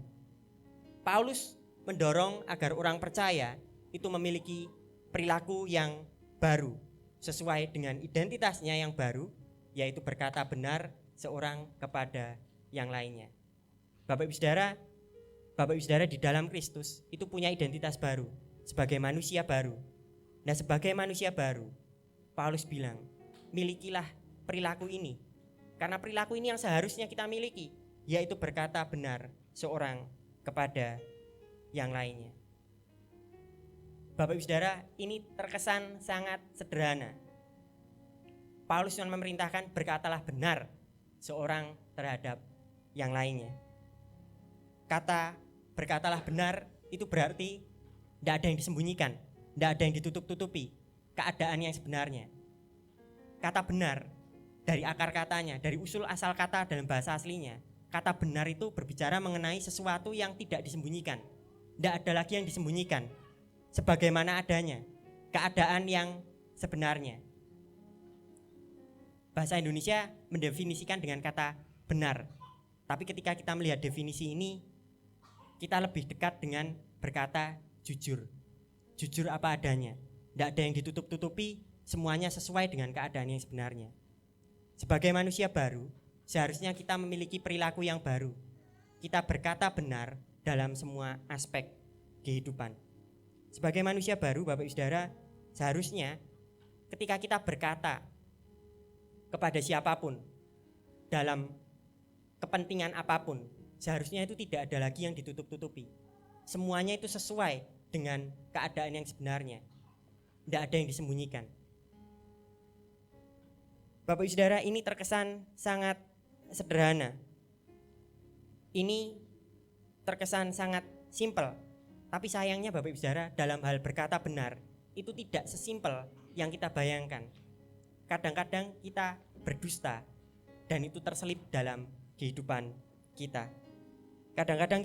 Paulus mendorong agar orang percaya itu memiliki perilaku yang baru sesuai dengan identitasnya yang baru, yaitu berkata benar seorang kepada yang lainnya. Bapak Ibu Saudara di dalam Kristus itu punya identitas baru sebagai manusia baru. Nah, sebagai manusia baru, Paulus bilang, milikilah perilaku ini. Karena perilaku ini yang seharusnya kita miliki, yaitu berkata benar seorang kepada yang lainnya. Bapak Ibu Saudara, ini terkesan sangat sederhana. Paulus cuma memerintahkan berkatalah benar seorang terhadap yang lainnya. Kata berkatalah benar itu berarti tidak ada yang disembunyikan, tidak ada yang ditutup-tutupi keadaan yang sebenarnya. Kata benar dari akar katanya, dari usul asal kata dalam bahasa aslinya, kata benar itu berbicara mengenai sesuatu yang tidak disembunyikan. Tidak ada lagi yang disembunyikan, sebagaimana adanya, keadaan yang sebenarnya. Bahasa Indonesia mendefinisikan dengan kata benar. Tapi ketika kita melihat definisi ini, kita lebih dekat dengan berkata jujur. Jujur apa adanya. Tidak ada yang ditutup-tutupi, semuanya sesuai dengan keadaan yang sebenarnya. Sebagai manusia baru, seharusnya kita memiliki perilaku yang baru. Kita berkata benar dalam semua aspek kehidupan. Sebagai manusia baru, Bapak Ibu Saudara, seharusnya ketika kita berkata kepada siapapun dalam kepentingan apapun, seharusnya itu tidak ada lagi yang ditutup-tutupi. Semuanya itu sesuai dengan keadaan yang sebenarnya. Tidak ada yang disembunyikan. Bapak Ibu Saudara, ini terkesan sangat sederhana. Ini terkesan sangat simpel. Tapi sayangnya Bapak Ibu Saudara, dalam hal berkata benar, itu tidak sesimpel yang kita bayangkan. Kadang-kadang kita berdusta dan itu terselip dalam kehidupan kita. Kadang-kadang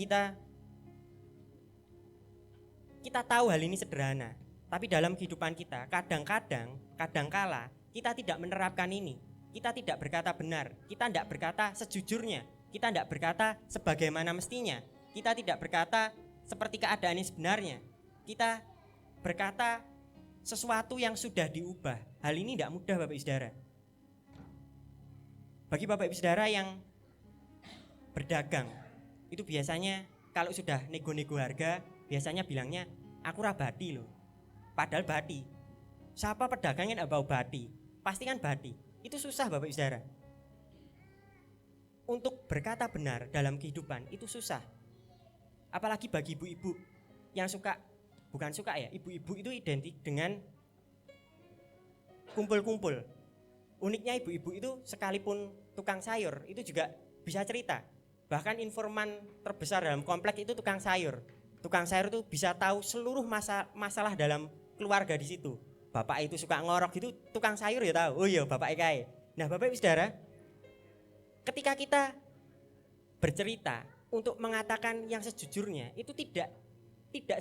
kita tahu hal ini sederhana, tapi dalam kehidupan kita kadangkala kita tidak menerapkan ini. Kita tidak berkata benar, kita tidak berkata sejujurnya, kita tidak berkata sebagaimana mestinya, kita tidak berkata seperti keadaan yang sebenarnya. Kita berkata sesuatu yang sudah diubah. Hal ini tidak mudah Bapak Ibu Saudara. Bagi Bapak Ibu Saudara yang berdagang, itu biasanya kalau sudah nego-nego harga, biasanya bilangnya aku rabadi loh. Padahal bati. Siapa pedagang yang bau bati? Pasti kan bati. Itu susah Bapak Ibu Saudara. Untuk berkata benar dalam kehidupan itu susah. Apalagi bagi ibu-ibu yang ibu-ibu itu identik dengan kumpul-kumpul. Uniknya ibu-ibu itu sekalipun tukang sayur itu juga bisa cerita. Bahkan informan terbesar dalam komplek itu tukang sayur. Tukang sayur itu bisa tahu seluruh masalah dalam keluarga di situ. Bapak itu suka ngorok gitu, tukang sayur ya tahu. Oh iya, bapak kae. Nah, Bapak Ibu Saudara, ketika kita bercerita untuk mengatakan yang sejujurnya itu tidak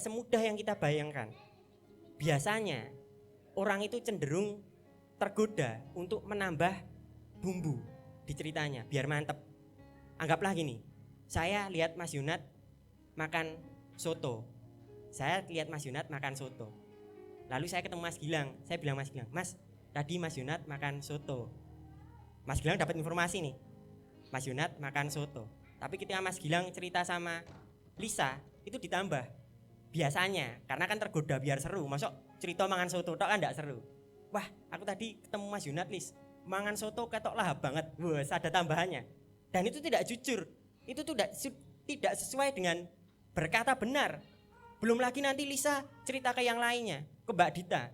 semudah yang kita bayangkan. Biasanya orang itu cenderung tergoda untuk menambah bumbu di ceritanya biar mantep. Anggaplah gini, saya lihat Mas Yunat makan soto. Lalu saya ketemu Mas Gilang, saya bilang Mas Gilang, Mas, tadi Mas Yunat makan soto. Mas Gilang dapat informasi nih, Mas Yunat makan soto. Tapi ketika Mas Gilang cerita sama Lisa, itu ditambah. Biasanya, karena kan tergoda biar seru, masuk cerita mangan soto tok kan enggak seru. Wah, aku tadi ketemu Mas Yunat, Lis, mangan soto ketok lahap banget. Wah, ada tambahannya. Dan itu tidak jujur. Itu tidak sesuai dengan berkata benar. Belum lagi nanti Lisa cerita ke yang lainnya, ke Mbak Dita.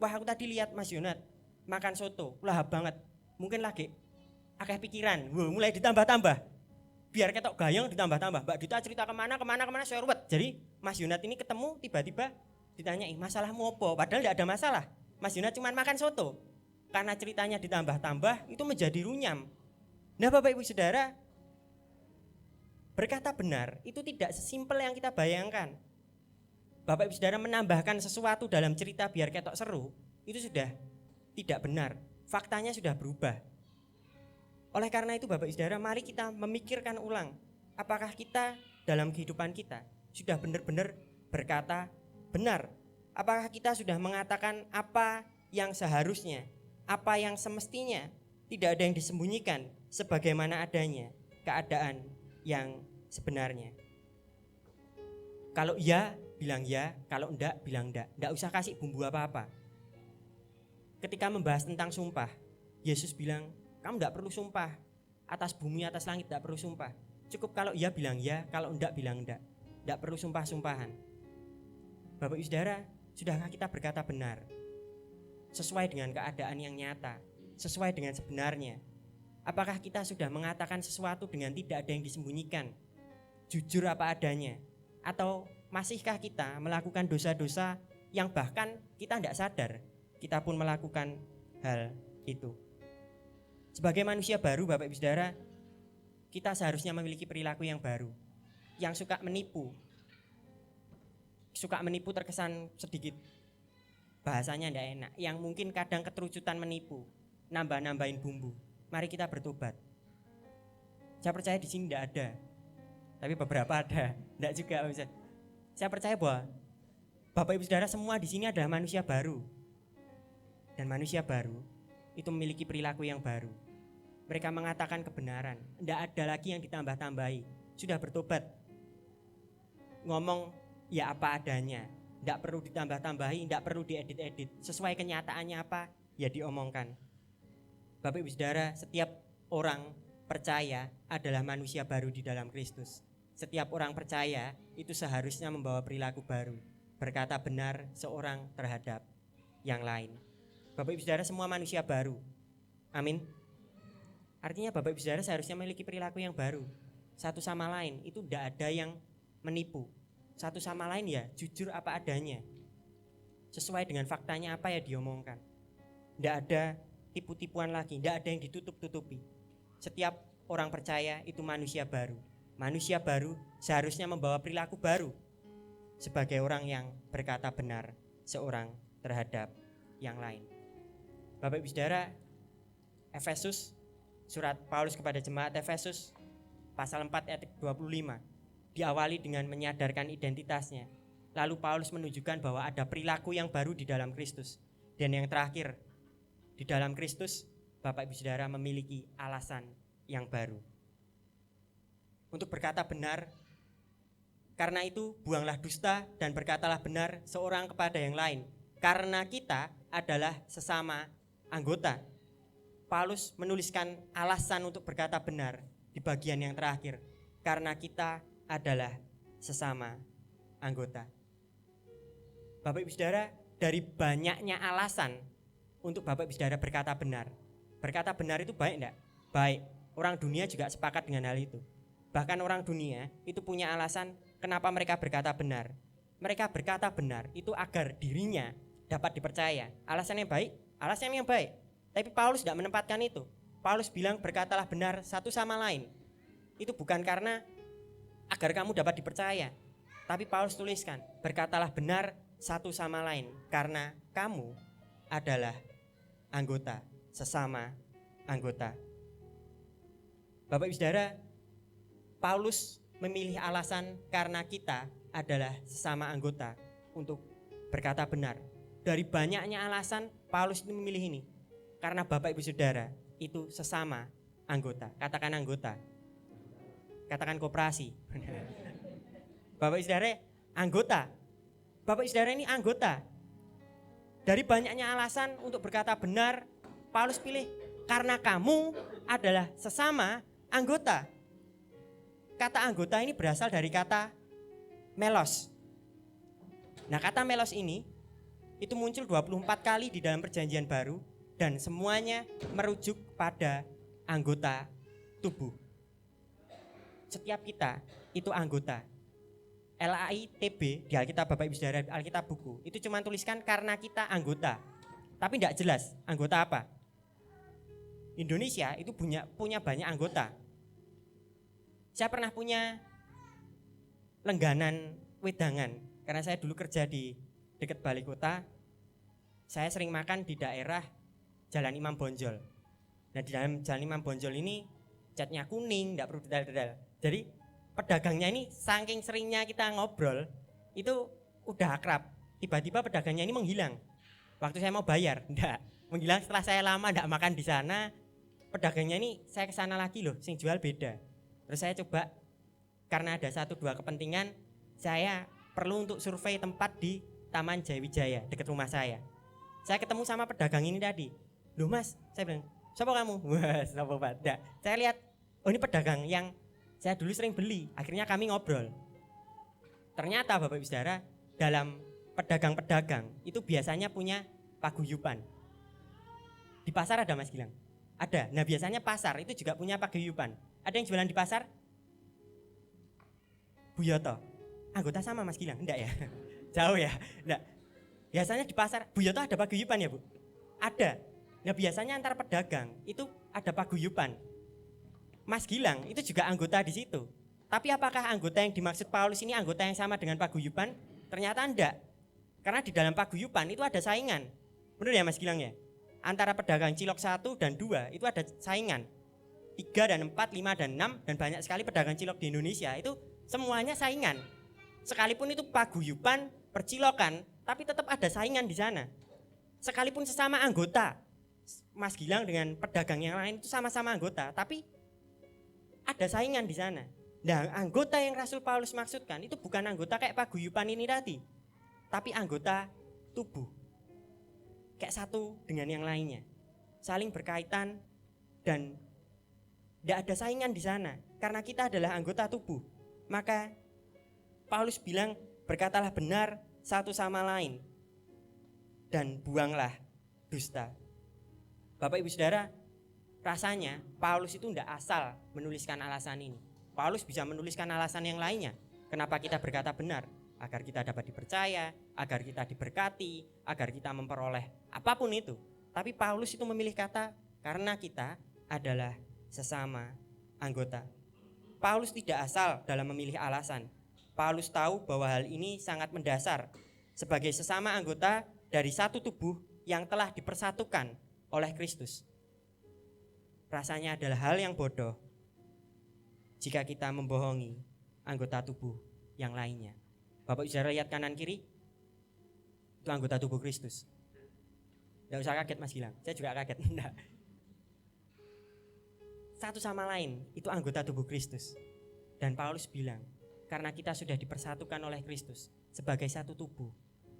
Wah, aku tadi lihat Mas Yunat makan soto, lahap banget. Mungkin lagi akeh pikiran. Wah, mulai ditambah-tambah. Biar ketok gayeng ditambah-tambah. Mbak Dita cerita kemana saya ruwet. Jadi Mas Yunat ini ketemu tiba-tiba ditanyai masalahmu apa? Padahal tidak ada masalah. Mas Yunat cuma makan soto. Karena ceritanya ditambah-tambah itu menjadi runyam. Nah Bapak Ibu Saudara, berkata benar itu tidak sesimpel yang kita bayangkan. Bapak Ibu Saudara menambahkan sesuatu dalam cerita biar ketok seru, itu sudah tidak benar. Faktanya sudah berubah. Oleh karena itu Bapak Ibu Saudara, mari kita memikirkan ulang. Apakah kita dalam kehidupan kita sudah benar-benar berkata benar? Apakah kita sudah mengatakan apa yang seharusnya, apa yang semestinya, tidak ada yang disembunyikan sebagaimana adanya keadaan yang sebenarnya. Kalau ya, bilang ya, kalau enggak, bilang enggak. Enggak usah kasih bumbu apa-apa. Ketika membahas tentang sumpah, Yesus bilang, kamu enggak perlu sumpah. Atas bumi, atas langit enggak perlu sumpah. Cukup kalau ya bilang ya, kalau enggak bilang enggak. Enggak perlu sumpah-sumpahan. Bapak Ibu Saudara, sudahkah kita berkata benar? Sesuai dengan keadaan yang nyata, sesuai dengan sebenarnya. Apakah kita sudah mengatakan sesuatu dengan tidak ada yang disembunyikan? Jujur apa adanya? Atau masihkah kita melakukan dosa-dosa yang bahkan kita tidak sadar kita pun melakukan hal itu? Sebagai manusia baru Bapak Ibu Saudara, kita seharusnya memiliki perilaku yang baru. Yang suka menipu terkesan sedikit bahasanya tidak enak, yang mungkin kadang keterucutan menipu, nambah-nambahin bumbu. Mari kita bertobat. Saya percaya di sini tidak ada, tapi beberapa ada, tidak juga bisa. Saya percaya bahwa Bapak Ibu Saudara semua di sini adalah manusia baru, dan manusia baru itu memiliki perilaku yang baru. Mereka mengatakan kebenaran, tidak ada lagi yang ditambah-tambahi. Sudah bertobat, ngomong ya apa adanya, tidak perlu ditambah-tambahi, tidak perlu diedit-edit. Sesuai kenyataannya apa, ya diomongkan. Bapak Ibu Saudara, setiap orang percaya adalah manusia baru di dalam Kristus. Setiap orang percaya itu seharusnya membawa perilaku baru, berkata benar seorang terhadap yang lain. Bapak Ibu Saudara semua manusia baru. Amin. Artinya Bapak Ibu Saudara seharusnya memiliki perilaku yang baru. Satu sama lain itu tidak ada yang menipu. Satu sama lain ya jujur apa adanya, sesuai dengan faktanya apa ya diomongkan. Tidak ada tipu-tipuan lagi, tidak ada yang ditutup-tutupi. Setiap orang percaya itu manusia baru. Manusia baru seharusnya membawa perilaku baru sebagai orang yang berkata benar seorang terhadap yang lain. Bapak Ibu Saudara, Efesus, surat Paulus kepada jemaat Efesus pasal 4 ayat 25 diawali dengan menyadarkan identitasnya. Lalu Paulus menunjukkan bahwa ada perilaku yang baru di dalam Kristus. Dan yang terakhir, di dalam Kristus Bapak Ibu Saudara memiliki alasan yang baru untuk berkata benar. Karena itu buanglah dusta dan berkatalah benar seorang kepada yang lain, karena kita adalah sesama anggota. Paulus menuliskan alasan untuk berkata benar di bagian yang terakhir, karena kita adalah sesama anggota. Bapak Ibu Saudara, dari banyaknya alasan untuk Bapak Ibu Saudara berkata benar. Berkata benar itu baik enggak? Baik. Orang dunia juga sepakat dengan hal itu. Bahkan orang dunia itu punya alasan kenapa mereka berkata benar. Mereka berkata benar itu agar dirinya dapat dipercaya. Alasannya baik, alasannya yang baik. Tapi Paulus tidak menempatkan itu. Paulus bilang berkatalah benar satu sama lain. Itu bukan karena agar kamu dapat dipercaya. Tapi Paulus tuliskan, berkatalah benar satu sama lain, karena kamu adalah anggota, sesama anggota. Bapak Ibu Saudara, Paulus memilih alasan karena kita adalah sesama anggota untuk berkata benar. Dari banyaknya alasan, Paulus itu memilih ini. Karena Bapak Ibu Saudara itu sesama anggota. Katakan anggota. Katakan koperasi. Bapak Ibu Saudara, anggota. Bapak Ibu Saudara ini anggota. Dari banyaknya alasan untuk berkata benar, Paulus pilih karena kamu adalah sesama anggota. Kata anggota ini berasal dari kata melos. Nah, kata melos ini itu muncul 24 kali di dalam Perjanjian Baru dan semuanya merujuk pada anggota tubuh. Setiap kita itu anggota. LAITB di Alkitab Bapak Ibu Saudara, Alkitab buku, itu cuma tuliskan karena kita anggota. Tapi tidak jelas anggota apa. Indonesia itu punya banyak anggota. Saya pernah punya lengganan wedangan karena saya dulu kerja di dekat balai kota. Saya sering makan di daerah Jalan Imam Bonjol. Nah, di dalam Jalan Imam Bonjol ini catnya kuning, tidak perlu dedal-dedal. Jadi pedagangnya ini saking seringnya kita ngobrol itu udah akrab. Tiba-tiba pedagangnya ini menghilang. Waktu saya mau bayar, enggak. Menghilang setelah saya lama enggak makan di sana. Pedagangnya ini saya ke sana lagi loh, sing jual beda. Terus saya coba karena ada 1-2 kepentingan, saya perlu untuk survei tempat di Taman Jayawijaya dekat rumah saya. Saya ketemu sama pedagang ini tadi. Loh Mas, saya bilang, siapa kamu? Wah, siapa Pak? Enggak. Saya lihat, oh ini pedagang yang saya dulu sering beli. Akhirnya kami ngobrol. Ternyata Bapak Ibu Saudara, dalam pedagang-pedagang itu biasanya punya paguyuban. Di pasar ada Mas Gilang? Ada. Nah, biasanya pasar itu juga punya paguyuban. Ada yang jualan di pasar? Bu Yoto. Anggota sama Mas Gilang? Enggak ya? Jauh ya? Enggak. Biasanya di pasar, Bu Yoto ada paguyuban ya Bu? Ada. Nah, biasanya antar pedagang itu ada paguyuban. Mas Gilang itu juga anggota di situ. Tapi apakah anggota yang dimaksud Paulus ini anggota yang sama dengan paguyuban? Ternyata enggak. Karena di dalam paguyuban itu ada saingan. Benar ya Mas Gilang ya? Antara pedagang cilok 1 dan 2 itu ada saingan. 3 dan 4, 5 dan 6 dan banyak sekali pedagang cilok di Indonesia itu semuanya saingan. Sekalipun itu paguyuban, percilokan, tapi tetap ada saingan di sana. Sekalipun sesama anggota, Mas Gilang dengan pedagang yang lain itu sama-sama anggota, tapi ada saingan di sana. Nah, anggota yang Rasul Paulus maksudkan itu bukan anggota kayak paguyuban ini tadi, tapi anggota tubuh. Kayak satu dengan yang lainnya. Saling berkaitan dan tidak ada saingan di sana. Karena kita adalah anggota tubuh. Maka Paulus bilang, berkatalah benar satu sama lain dan buanglah dusta. Bapak Ibu Saudara, rasanya Paulus itu tidak asal menuliskan alasan ini. Paulus bisa menuliskan alasan yang lainnya. Kenapa kita berkata benar? Agar kita dapat dipercaya, agar kita diberkati, agar kita memperoleh apapun itu. Tapi Paulus itu memilih kata karena kita adalah sesama anggota. Paulus tidak asal dalam memilih alasan. Paulus tahu bahwa hal ini sangat mendasar sebagai sesama anggota dari satu tubuh yang telah dipersatukan oleh Kristus. Rasanya adalah hal yang bodoh jika kita membohongi anggota tubuh yang lainnya. Bapak Saudara lihat kanan kiri, itu anggota tubuh Kristus. Tidak usah kaget Mas Gilang, saya juga kaget. Enggak. Satu sama lain itu anggota tubuh Kristus. Dan Paulus bilang, karena kita sudah dipersatukan oleh Kristus sebagai satu tubuh,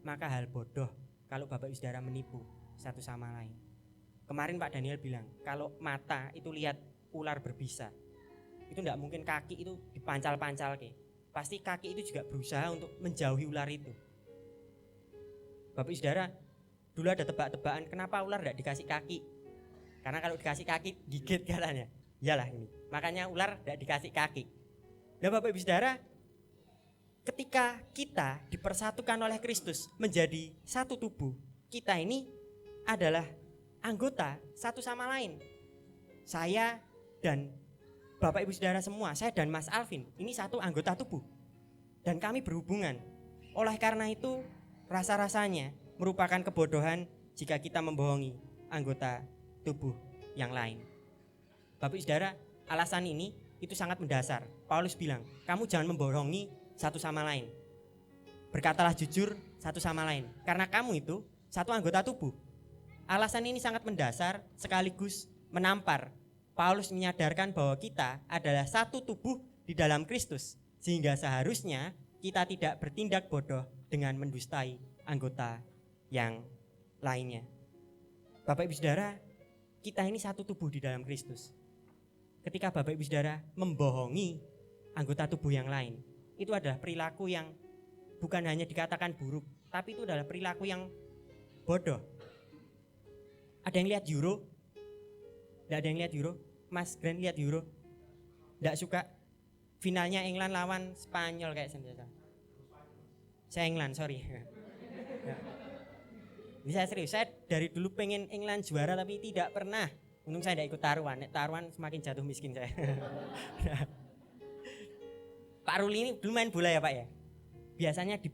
maka hal bodoh kalau Bapak Saudara menipu satu sama lain. Kemarin Pak Daniel bilang, kalau mata itu lihat ular berbisa, itu tidak mungkin kaki itu dipancal-pancal ke. Pasti kaki itu juga berusaha untuk menjauhi ular itu. Bapak Saudara, dulu ada tebak-tebakan kenapa ular tidak dikasih kaki. Karena kalau dikasih kaki gigit katanya. Iyalah ini. Makanya ular tidak dikasih kaki. Nah Bapak Ibu Saudara, ketika kita dipersatukan oleh Kristus menjadi satu tubuh, kita ini adalah anggota satu sama lain. Saya dan Bapak Ibu Saudara semua, saya dan Mas Alvin, ini satu anggota tubuh. Dan kami berhubungan. Oleh karena itu, rasa-rasanya merupakan kebodohan jika kita membohongi anggota tubuh yang lain. Bapak Ibu Saudara, alasan ini itu sangat mendasar. Paulus bilang, kamu jangan membohongi satu sama lain. Berkatalah jujur satu sama lain. Karena kamu itu satu anggota tubuh. Alasan ini sangat mendasar sekaligus menampar. Paulus menyadarkan bahwa kita adalah satu tubuh di dalam Kristus. Sehingga seharusnya kita tidak bertindak bodoh dengan mendustai anggota yang lainnya. Bapak Ibu Saudara, kita ini satu tubuh di dalam Kristus. Ketika Bapak Ibu Saudara membohongi anggota tubuh yang lain, itu adalah perilaku yang bukan hanya dikatakan buruk, tapi itu adalah perilaku yang bodoh. Ada yang lihat Euro? Tidak ada yang lihat Euro? Mas Grand lihat Euro? Tidak suka? Finalnya England lawan Spanyol kayak senjata. Saya England, sorry. Ini saya serius, saya dari dulu pengen England juara tapi tidak pernah. Untung saya tidak ikut taruhan. Taruhan semakin jatuh miskin saya. Pak Ruli ini dulu main bola ya Pak ya? Biasanya di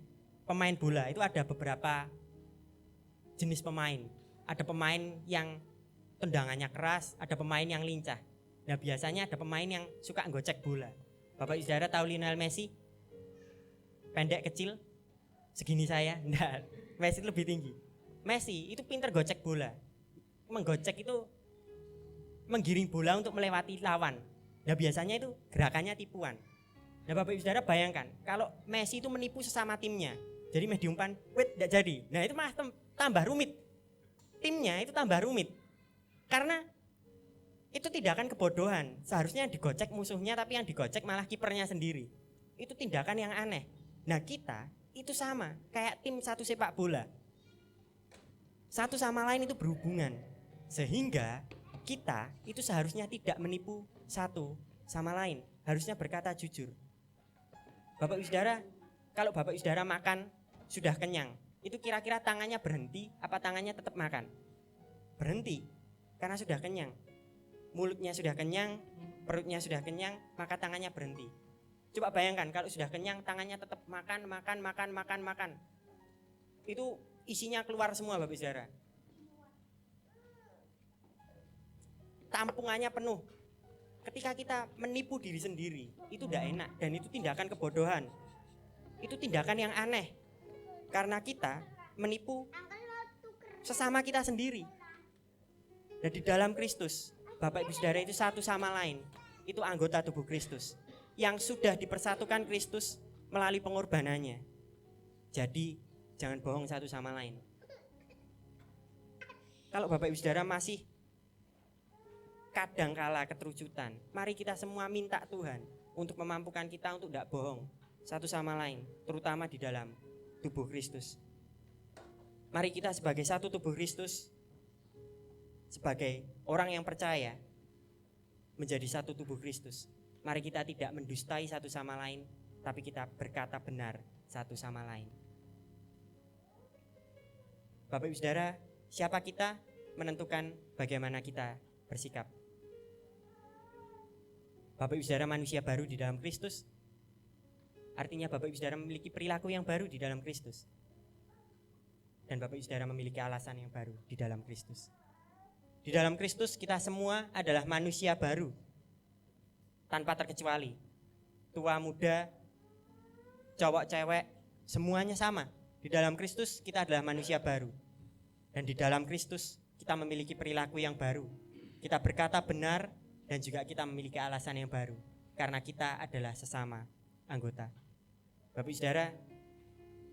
pemain bola itu ada beberapa jenis pemain. Ada pemain yang tendangannya keras, ada pemain yang lincah. Nah biasanya ada pemain yang suka nggocek bola. Bapak Ibu Saudara tahu Lionel Messi? Pendek kecil, segini saya. Nah, Messi lebih tinggi. Messi itu pintar gocek bola. Menggocek itu menggiring bola untuk melewati lawan. Nah biasanya itu gerakannya tipuan. Nah Bapak Ibu Saudara bayangkan kalau Messi itu menipu sesama timnya. Jadi medium umpan, tidak jadi. Nah itu malah tambah rumit. Timnya itu tambah rumit. Karena itu tindakan kebodohan. Seharusnya yang digocek musuhnya, tapi yang digocek malah kipernya sendiri. Itu tindakan yang aneh. Nah kita itu sama, kayak tim satu sepak bola. Satu sama lain itu berhubungan. Sehingga kita itu seharusnya tidak menipu satu sama lain. Harusnya berkata jujur. Bapak Ibu Saudara, kalau Bapak Ibu Saudara makan sudah kenyang, itu kira-kira tangannya berhenti apa tangannya tetap makan? Berhenti, karena sudah kenyang. Mulutnya sudah kenyang, perutnya sudah kenyang, maka tangannya berhenti. Coba bayangkan kalau sudah kenyang tangannya tetap makan. Itu isinya keluar semua Bapak Ibu Saudara. Tampungannya penuh. Ketika kita menipu diri sendiri, itu tidak enak dan itu tindakan kebodohan. Itu tindakan yang aneh. Karena kita menipu sesama kita sendiri. Dan di dalam Kristus, Bapak Ibu Saudara itu satu sama lain. Itu anggota tubuh Kristus yang sudah dipersatukan Kristus melalui pengorbanannya. Jadi jangan bohong satu sama lain. Kalau Bapak Ibu Saudara masih kadangkala keterucutan, mari kita semua minta Tuhan untuk memampukan kita untuk tidak bohong satu sama lain, terutama di dalam tubuh Kristus. Mari kita sebagai satu tubuh Kristus, sebagai orang yang percaya menjadi satu tubuh Kristus, mari kita tidak mendustai satu sama lain, tapi kita berkata benar satu sama lain. Bapak Ibu Saudara, siapa kita menentukan bagaimana kita bersikap. Bapak Ibu Saudara manusia baru di dalam Kristus, artinya Bapak Ibu Saudara memiliki perilaku yang baru di dalam Kristus. Dan Bapak Ibu Saudara memiliki alasan yang baru di dalam Kristus. Di dalam Kristus kita semua adalah manusia baru, tanpa terkecuali. Tua muda, cowok cewek, semuanya sama. Di dalam Kristus kita adalah manusia baru. Dan di dalam Kristus kita memiliki perilaku yang baru. Kita berkata benar dan juga kita memiliki alasan yang baru. Karena kita adalah sesama anggota. Bapak Ibu Saudara,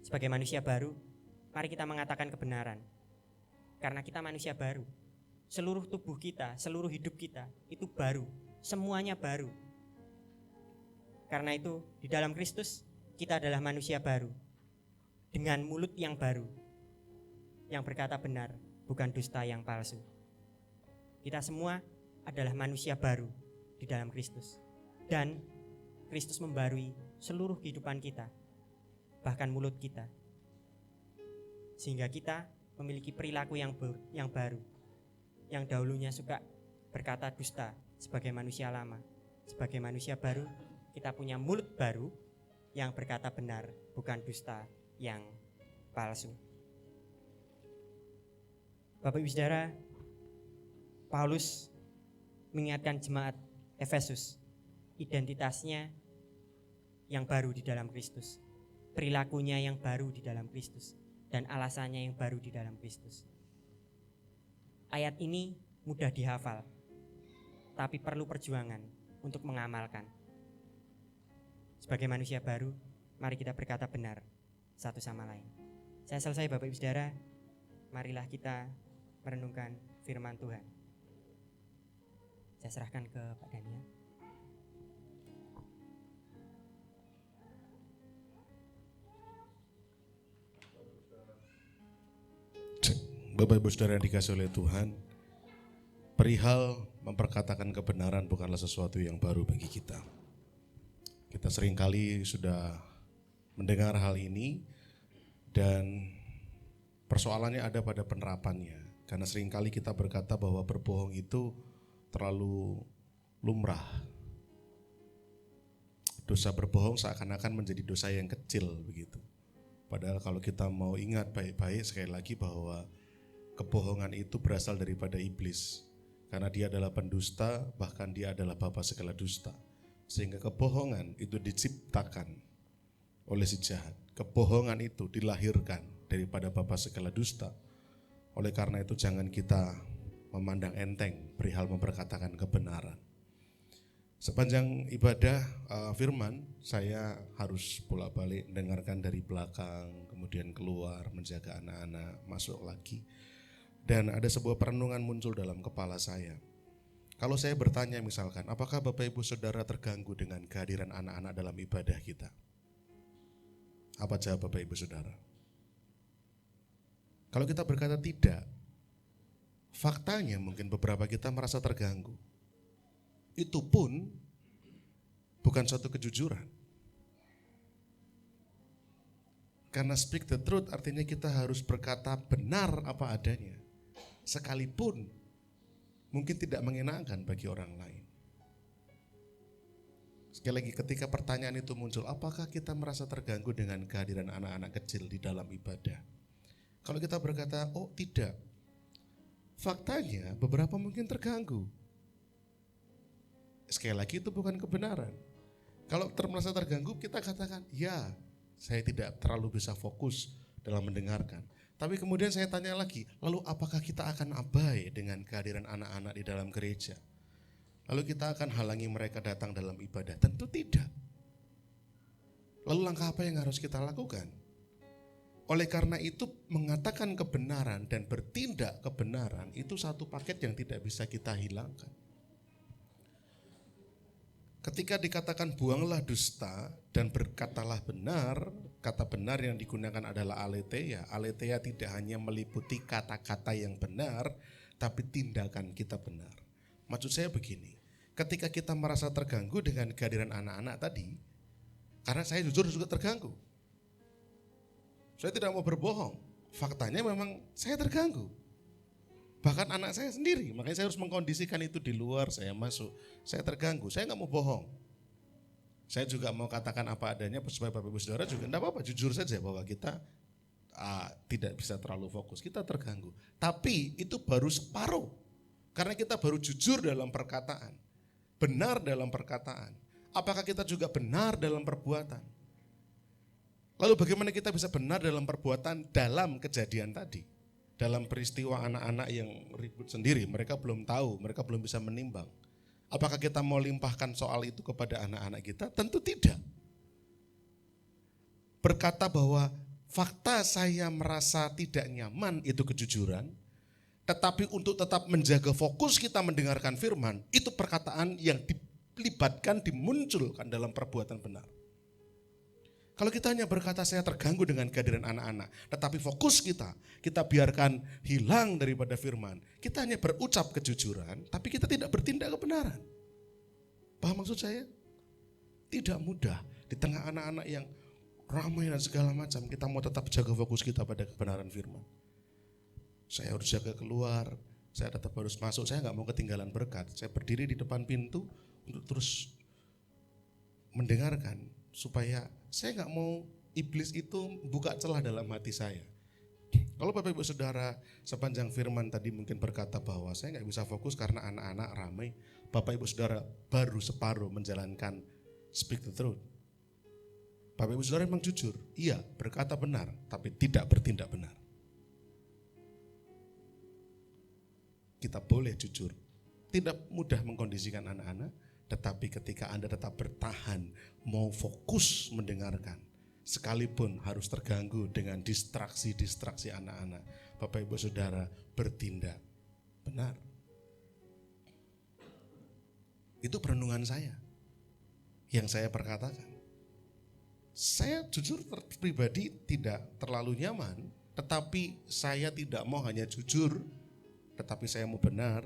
sebagai manusia baru, mari kita mengatakan kebenaran. Karena kita manusia baru. Seluruh tubuh kita, seluruh hidup kita itu baru. Semuanya baru. Karena itu di dalam Kristus kita adalah manusia baru. Dengan mulut yang baru. Yang berkata benar, bukan dusta yang palsu. Kita semua adalah manusia baru di dalam Kristus. Dan Kristus membarui seluruh kehidupan kita, bahkan mulut kita. Sehingga kita memiliki perilaku yang baru. Yang dahulunya suka berkata dusta sebagai manusia lama. Sebagai manusia baru, kita punya mulut baru yang berkata benar, bukan dusta yang palsu. Bapak Ibu Saudara, Paulus mengingatkan jemaat Efesus, identitasnya yang baru di dalam Kristus, perilakunya yang baru di dalam Kristus, dan alasannya yang baru di dalam Kristus. Ayat ini mudah dihafal, tapi perlu perjuangan untuk mengamalkan. Sebagai manusia baru, mari kita berkata benar satu sama lain. Saya selesai Bapak Ibu Saudara, marilah kita merenungkan firman Tuhan. Saya serahkan ke Pak Daniel. Bapak Ibu Saudara yang dikasihi oleh Tuhan, perihal memperkatakan kebenaran bukanlah sesuatu yang baru bagi kita. Kita seringkali sudah mendengar hal ini dan persoalannya ada pada penerapannya. Karena seringkali kita berkata bahwa berbohong itu terlalu lumrah. Dosa berbohong seakan-akan menjadi dosa yang kecil begitu. Padahal kalau kita mau ingat baik-baik sekali lagi bahwa kebohongan itu berasal daripada iblis. Karena dia adalah pendusta, bahkan dia adalah bapa segala dusta. Sehingga kebohongan itu diciptakan oleh si jahat. Kebohongan itu dilahirkan daripada bapa segala dusta. Oleh karena itu jangan kita memandang enteng perihal memperkatakan kebenaran. Sepanjang ibadah firman, saya harus bolak-balik dengarkan dari belakang, kemudian keluar, menjaga anak-anak, masuk lagi. Dan ada sebuah perenungan muncul dalam kepala saya. Kalau saya bertanya misalkan, apakah Bapak Ibu Saudara terganggu dengan kehadiran anak-anak dalam ibadah kita? Apa jawab Bapak Ibu Saudara? Kalau kita berkata tidak, faktanya mungkin beberapa kita merasa terganggu. Itu pun bukan suatu kejujuran. Karena speak the truth artinya kita harus berkata benar apa adanya. Sekalipun mungkin tidak mengenakan bagi orang lain. Sekali lagi ketika pertanyaan itu muncul, apakah kita merasa terganggu dengan kehadiran anak-anak kecil di dalam ibadah? Kalau kita berkata, oh tidak. Faktanya beberapa mungkin terganggu. Sekali lagi itu bukan kebenaran. Kalau merasa terganggu kita katakan, ya saya tidak terlalu bisa fokus dalam mendengarkan. Tapi kemudian saya tanya lagi, lalu apakah kita akan abai dengan kehadiran anak-anak di dalam gereja? Lalu kita akan halangi mereka datang dalam ibadah? Tentu tidak. Lalu langkah apa yang harus kita lakukan? Oleh karena itu mengatakan kebenaran dan bertindak kebenaran itu satu paket yang tidak bisa kita hilangkan. Ketika dikatakan buanglah dusta dan berkatalah benar, kata benar yang digunakan adalah aletheia. Aletheia tidak hanya meliputi kata-kata yang benar, tapi tindakan kita benar. Maksud saya begini, ketika kita merasa terganggu dengan kehadiran anak-anak tadi, karena saya jujur juga terganggu. Saya tidak mau berbohong, faktanya memang saya terganggu. Bahkan anak saya sendiri, makanya saya harus mengkondisikan itu di luar, saya masuk. Saya terganggu, saya gak mau bohong. Saya juga mau katakan apa adanya supaya Bapak Ibu Saudara juga tidak apa-apa, jujur saja bahwa kita tidak bisa terlalu fokus, kita terganggu. Tapi itu baru separuh, karena kita baru jujur dalam perkataan, benar dalam perkataan. Apakah kita juga benar dalam perbuatan? Lalu bagaimana kita bisa benar dalam perbuatan dalam kejadian tadi? Dalam peristiwa anak-anak yang ribut sendiri, mereka belum tahu, mereka belum bisa menimbang. Apakah kita mau limpahkan soal itu kepada anak-anak kita? Tentu tidak. Berkata bahwa fakta saya merasa tidak nyaman itu kejujuran, tetapi untuk tetap menjaga fokus kita mendengarkan firman, itu perkataan yang dilibatkan, dimunculkan dalam perbuatan benar. Kalau kita hanya berkata saya terganggu dengan kehadiran anak-anak, tetapi fokus kita biarkan hilang daripada firman. Kita hanya berucap kejujuran, tapi kita tidak bertindak kebenaran. Paham maksud saya? Tidak mudah di tengah anak-anak yang ramai dan segala macam, kita mau tetap jaga fokus kita pada kebenaran firman. Saya harus jaga keluar, saya tetap harus masuk, saya gak mau ketinggalan berkat. Saya berdiri di depan pintu untuk terus mendengarkan supaya saya nggak mau iblis itu buka celah dalam hati saya. Kalau Bapak Ibu Saudara sepanjang firman tadi mungkin berkata bahwa saya nggak bisa fokus karena anak-anak ramai, Bapak Ibu Saudara baru separuh menjalankan speak the truth. Bapak Ibu Saudara memang jujur, iya berkata benar, tapi tidak bertindak benar. Kita boleh jujur, tidak mudah mengkondisikan anak-anak, tetapi ketika Anda tetap bertahan, mau fokus mendengarkan, sekalipun harus terganggu dengan distraksi-distraksi anak-anak, Bapak Ibu Saudara bertindak benar. Itu perenungan saya, yang saya perkatakan. Saya jujur pribadi tidak terlalu nyaman, tetapi saya tidak mau hanya jujur, tetapi saya mau benar.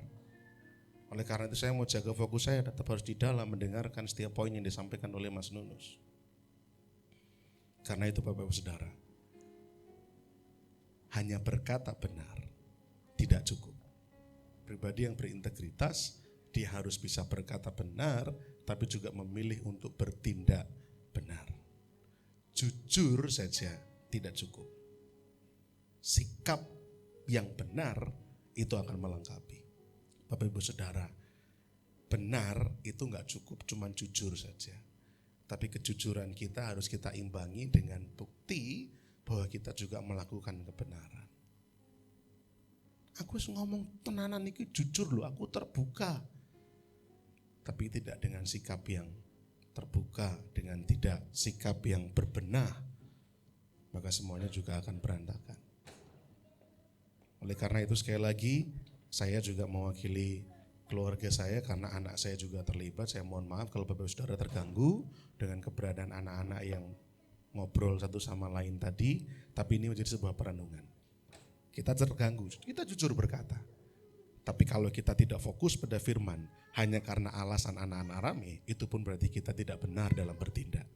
Oleh karena itu saya mau jaga fokus saya tetap harus di dalam mendengarkan setiap poin yang disampaikan oleh Mas Nunus. Karena itu Bapak Ibu Saudara, hanya berkata benar tidak cukup. Pribadi yang berintegritas, dia harus bisa berkata benar, tapi juga memilih untuk bertindak benar. Jujur saja tidak cukup. Sikap yang benar itu akan melengkapi. Bapak Ibu Saudara, benar itu enggak cukup cuman jujur saja. Tapi kejujuran kita harus kita imbangi dengan bukti bahwa kita juga melakukan kebenaran. Aku ngomong tenanan ini jujur loh, aku terbuka. Tapi tidak dengan sikap yang terbuka, dengan tidak sikap yang berbenah, maka semuanya juga akan berantakan. Oleh karena itu sekali lagi, saya juga mewakili keluarga saya karena anak saya juga terlibat. Saya mohon maaf kalau Bapak Saudara terganggu dengan keberadaan anak-anak yang ngobrol satu sama lain tadi, tapi ini menjadi sebuah perenungan. Kita terganggu, kita jujur berkata. Tapi kalau kita tidak fokus pada firman hanya karena alasan anak-anak rame, itu pun berarti kita tidak benar dalam bertindak.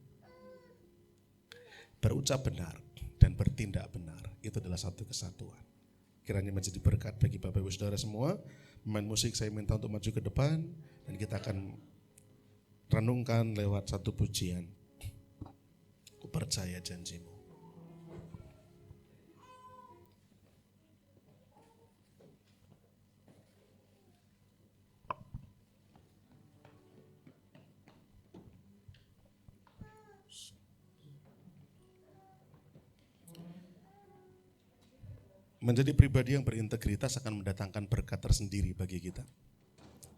Berucap benar dan bertindak benar, itu adalah satu kesatuan. Kiranya menjadi berkat bagi Bapak Ibu Saudara semua. Pemain musik saya minta untuk maju ke depan dan kita akan renungkan lewat satu pujian. Ku percaya janjimu. Menjadi pribadi yang berintegritas akan mendatangkan berkat tersendiri bagi kita.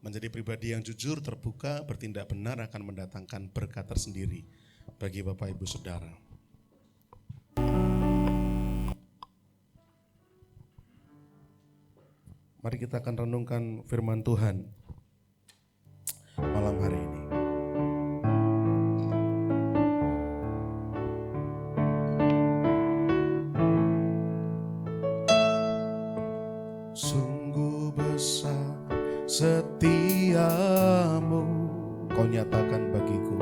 Menjadi pribadi yang jujur, terbuka, bertindak benar akan mendatangkan berkat tersendiri bagi Bapak Ibu Saudara. Mari kita akan renungkan firman Tuhan malam hari ini. Sungguh besar setiamu, kau nyatakan bagiku,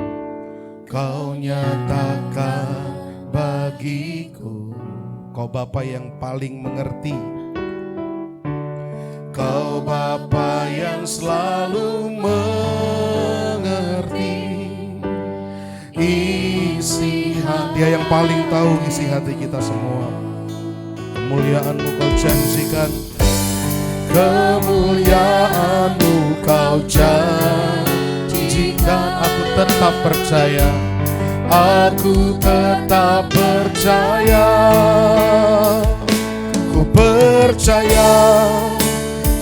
kau nyatakan bagiku. Kau Bapa yang paling mengerti, kau Bapa yang selalu mengerti isi hati. Dia yang paling tahu isi hati kita semua. Kemuliaan-Mu kau janjikan, kemuliaan-Mu kau janjikan. Aku tetap percaya, aku tetap percaya. Ku percaya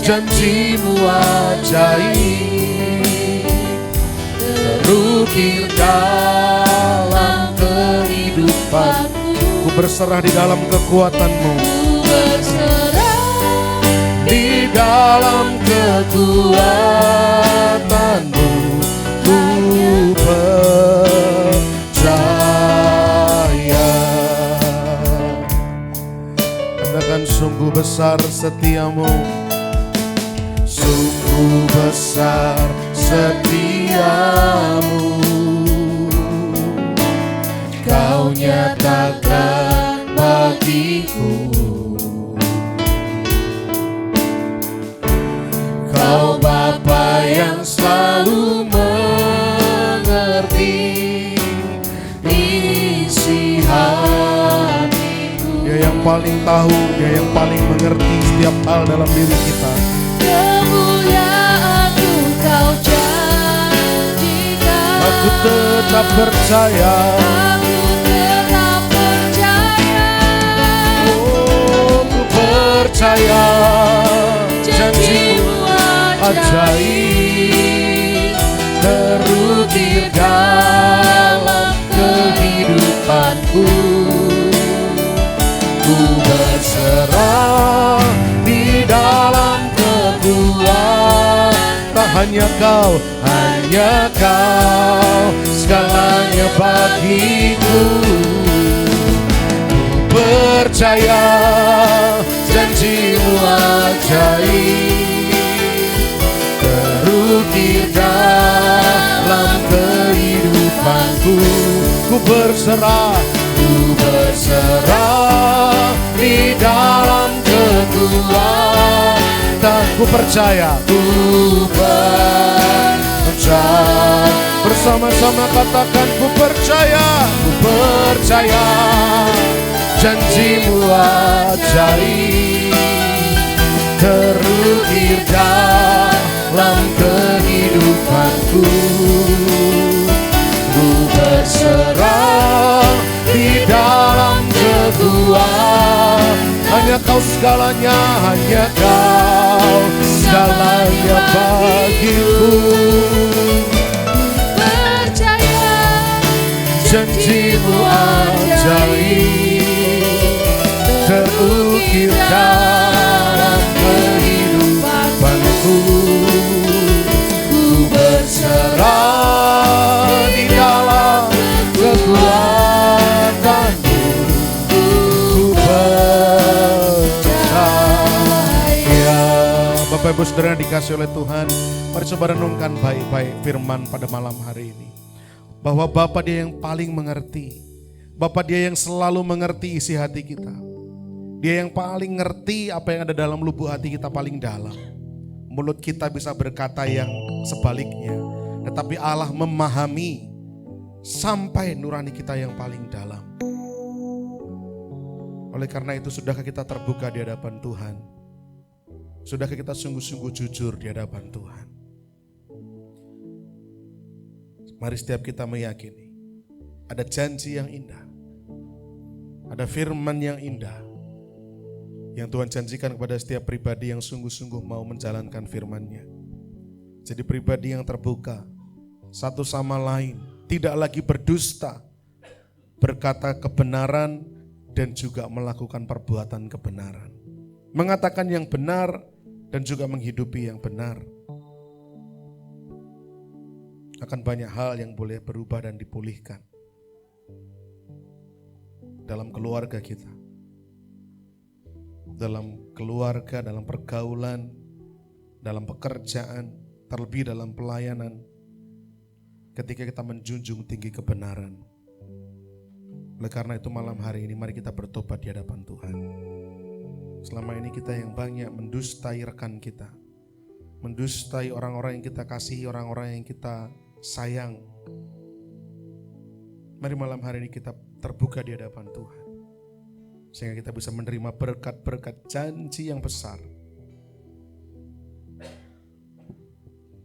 janji-Mu ajaib, terukir dalam kehidupanku. Ku berserah di dalam kekuatan-Mu, di dalam kekuatan-Mu, ku percaya. Katakan sungguh besar setiamu, sungguh besar setiamu, kau nyatakan bagiku. Kau Bapa yang selalu mengerti paling tahu, Dia yang paling mengerti setiap hal dalam diri kita. Kemuliaan-Mu Kau janjikan. Aku tetap percaya. Aku tetap percaya. Oh, ku percaya janji-Mu ajaib terukir dalam kehidupanku. Ku berserah di dalam kekuatan. Tak hanya Kau segalanya bagiku. Ku percaya janji-Mu ajaib terukir dalam kehidupanku. Ku berserah di dalam kekuatan. Ku percaya bersama-sama katakan ku percaya janji-Mu ajaib terukir dalam kehidupanku. Ku berserah di dalam kekuatan. Hanya Kau segalanya, hanya Kau segalanya bagiku. Percaya janji-Mu ajaib terukir dalam kehidupanku. Ku berserah di dalam kekuatan-Mu. Ku percaya. Bapak Ibu Saudara yang dikasihi oleh Tuhan, mari saudara renungkan baik-baik firman pada malam hari ini. Bahwa Bapa Dia yang paling mengerti. Bapa Dia yang selalu mengerti isi hati kita. Dia yang paling ngerti apa yang ada dalam lubuk hati kita paling dalam. Mulut kita bisa berkata yang sebaliknya. Tetapi Allah memahami sampai nurani kita yang paling dalam. Oleh karena itu, sudahkah kita terbuka di hadapan Tuhan? Sudahkah kita sungguh-sungguh jujur di hadapan Tuhan? Mari setiap kita meyakini ada janji yang indah, ada firman yang indah yang Tuhan janjikan kepada setiap pribadi yang sungguh-sungguh mau menjalankan firman-Nya. Jadi pribadi yang terbuka satu sama lain, tidak lagi berdusta, berkata kebenaran dan juga melakukan perbuatan kebenaran, mengatakan yang benar dan juga menghidupi yang benar. Akan banyak hal yang boleh berubah dan dipulihkan dalam keluarga kita, dalam pergaulan, dalam pekerjaan, terlebih dalam pelayanan, ketika kita menjunjung tinggi kebenaran. Oleh karena itu malam hari ini mari kita bertobat di hadapan Tuhan. Selama ini kita yang banyak mendustai rekan kita, mendustai orang-orang yang kita kasihi, orang-orang yang kita sayang. Mari malam hari ini kita terbuka di hadapan Tuhan, sehingga kita bisa menerima berkat-berkat janji yang besar.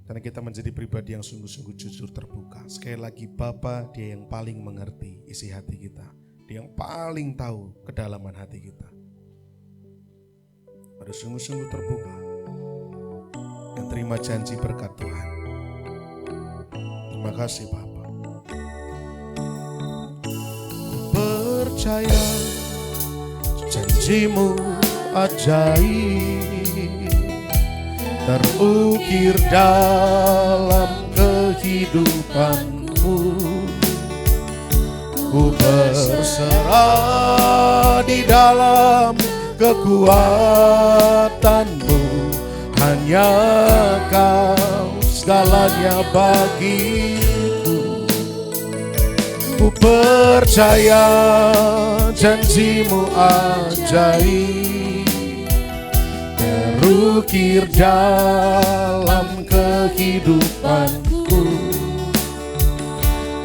Karena kita menjadi pribadi yang sungguh-sungguh jujur terbuka. Sekali lagi, Bapa Dia yang paling mengerti isi hati kita. Dia yang paling tahu kedalaman hati kita. Mari sungguh-sungguh terbuka dan terima janji berkat Tuhan. Terima kasih Bapa. Ku percaya janji-Mu ajaib terukir dalam kehidupanku. Ku berserah di dalam kekuatan-Mu. Hanya Kau segalanya bagiku. Ku percaya janji-Mu ajaib terukir dalam kehidupanku.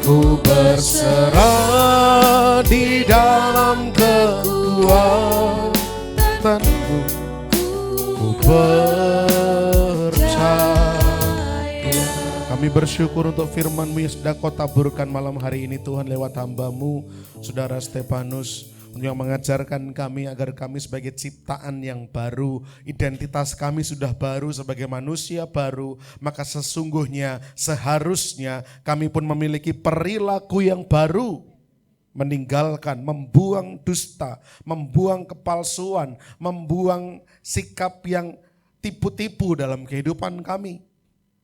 Ku berserah di dalam kekuatan kekuatanmu ku percaya. Kami bersyukur untuk firman-Mu yang sudah Kau taburkan malam hari ini Tuhan lewat hamba-Mu Saudara Stefanus, yang mengajarkan kami agar kami sebagai ciptaan yang baru, identitas kami sudah baru sebagai manusia baru, maka sesungguhnya seharusnya kami pun memiliki perilaku yang baru, meninggalkan, membuang dusta, membuang kepalsuan, membuang sikap yang tipu-tipu dalam kehidupan kami.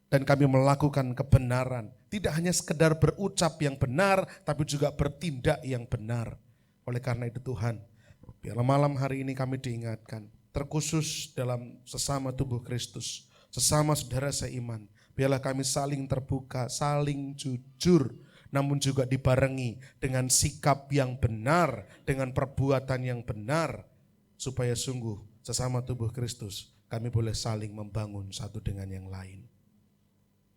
Dan kami melakukan kebenaran, tidak hanya sekedar berucap yang benar, tapi juga bertindak yang benar. Oleh karena itu Tuhan, biarlah malam hari ini kami diingatkan, terkhusus dalam sesama tubuh Kristus, sesama saudara seiman, biarlah kami saling terbuka, saling jujur, namun juga dibarengi dengan sikap yang benar, dengan perbuatan yang benar, supaya sungguh sesama tubuh Kristus kami boleh saling membangun satu dengan yang lain.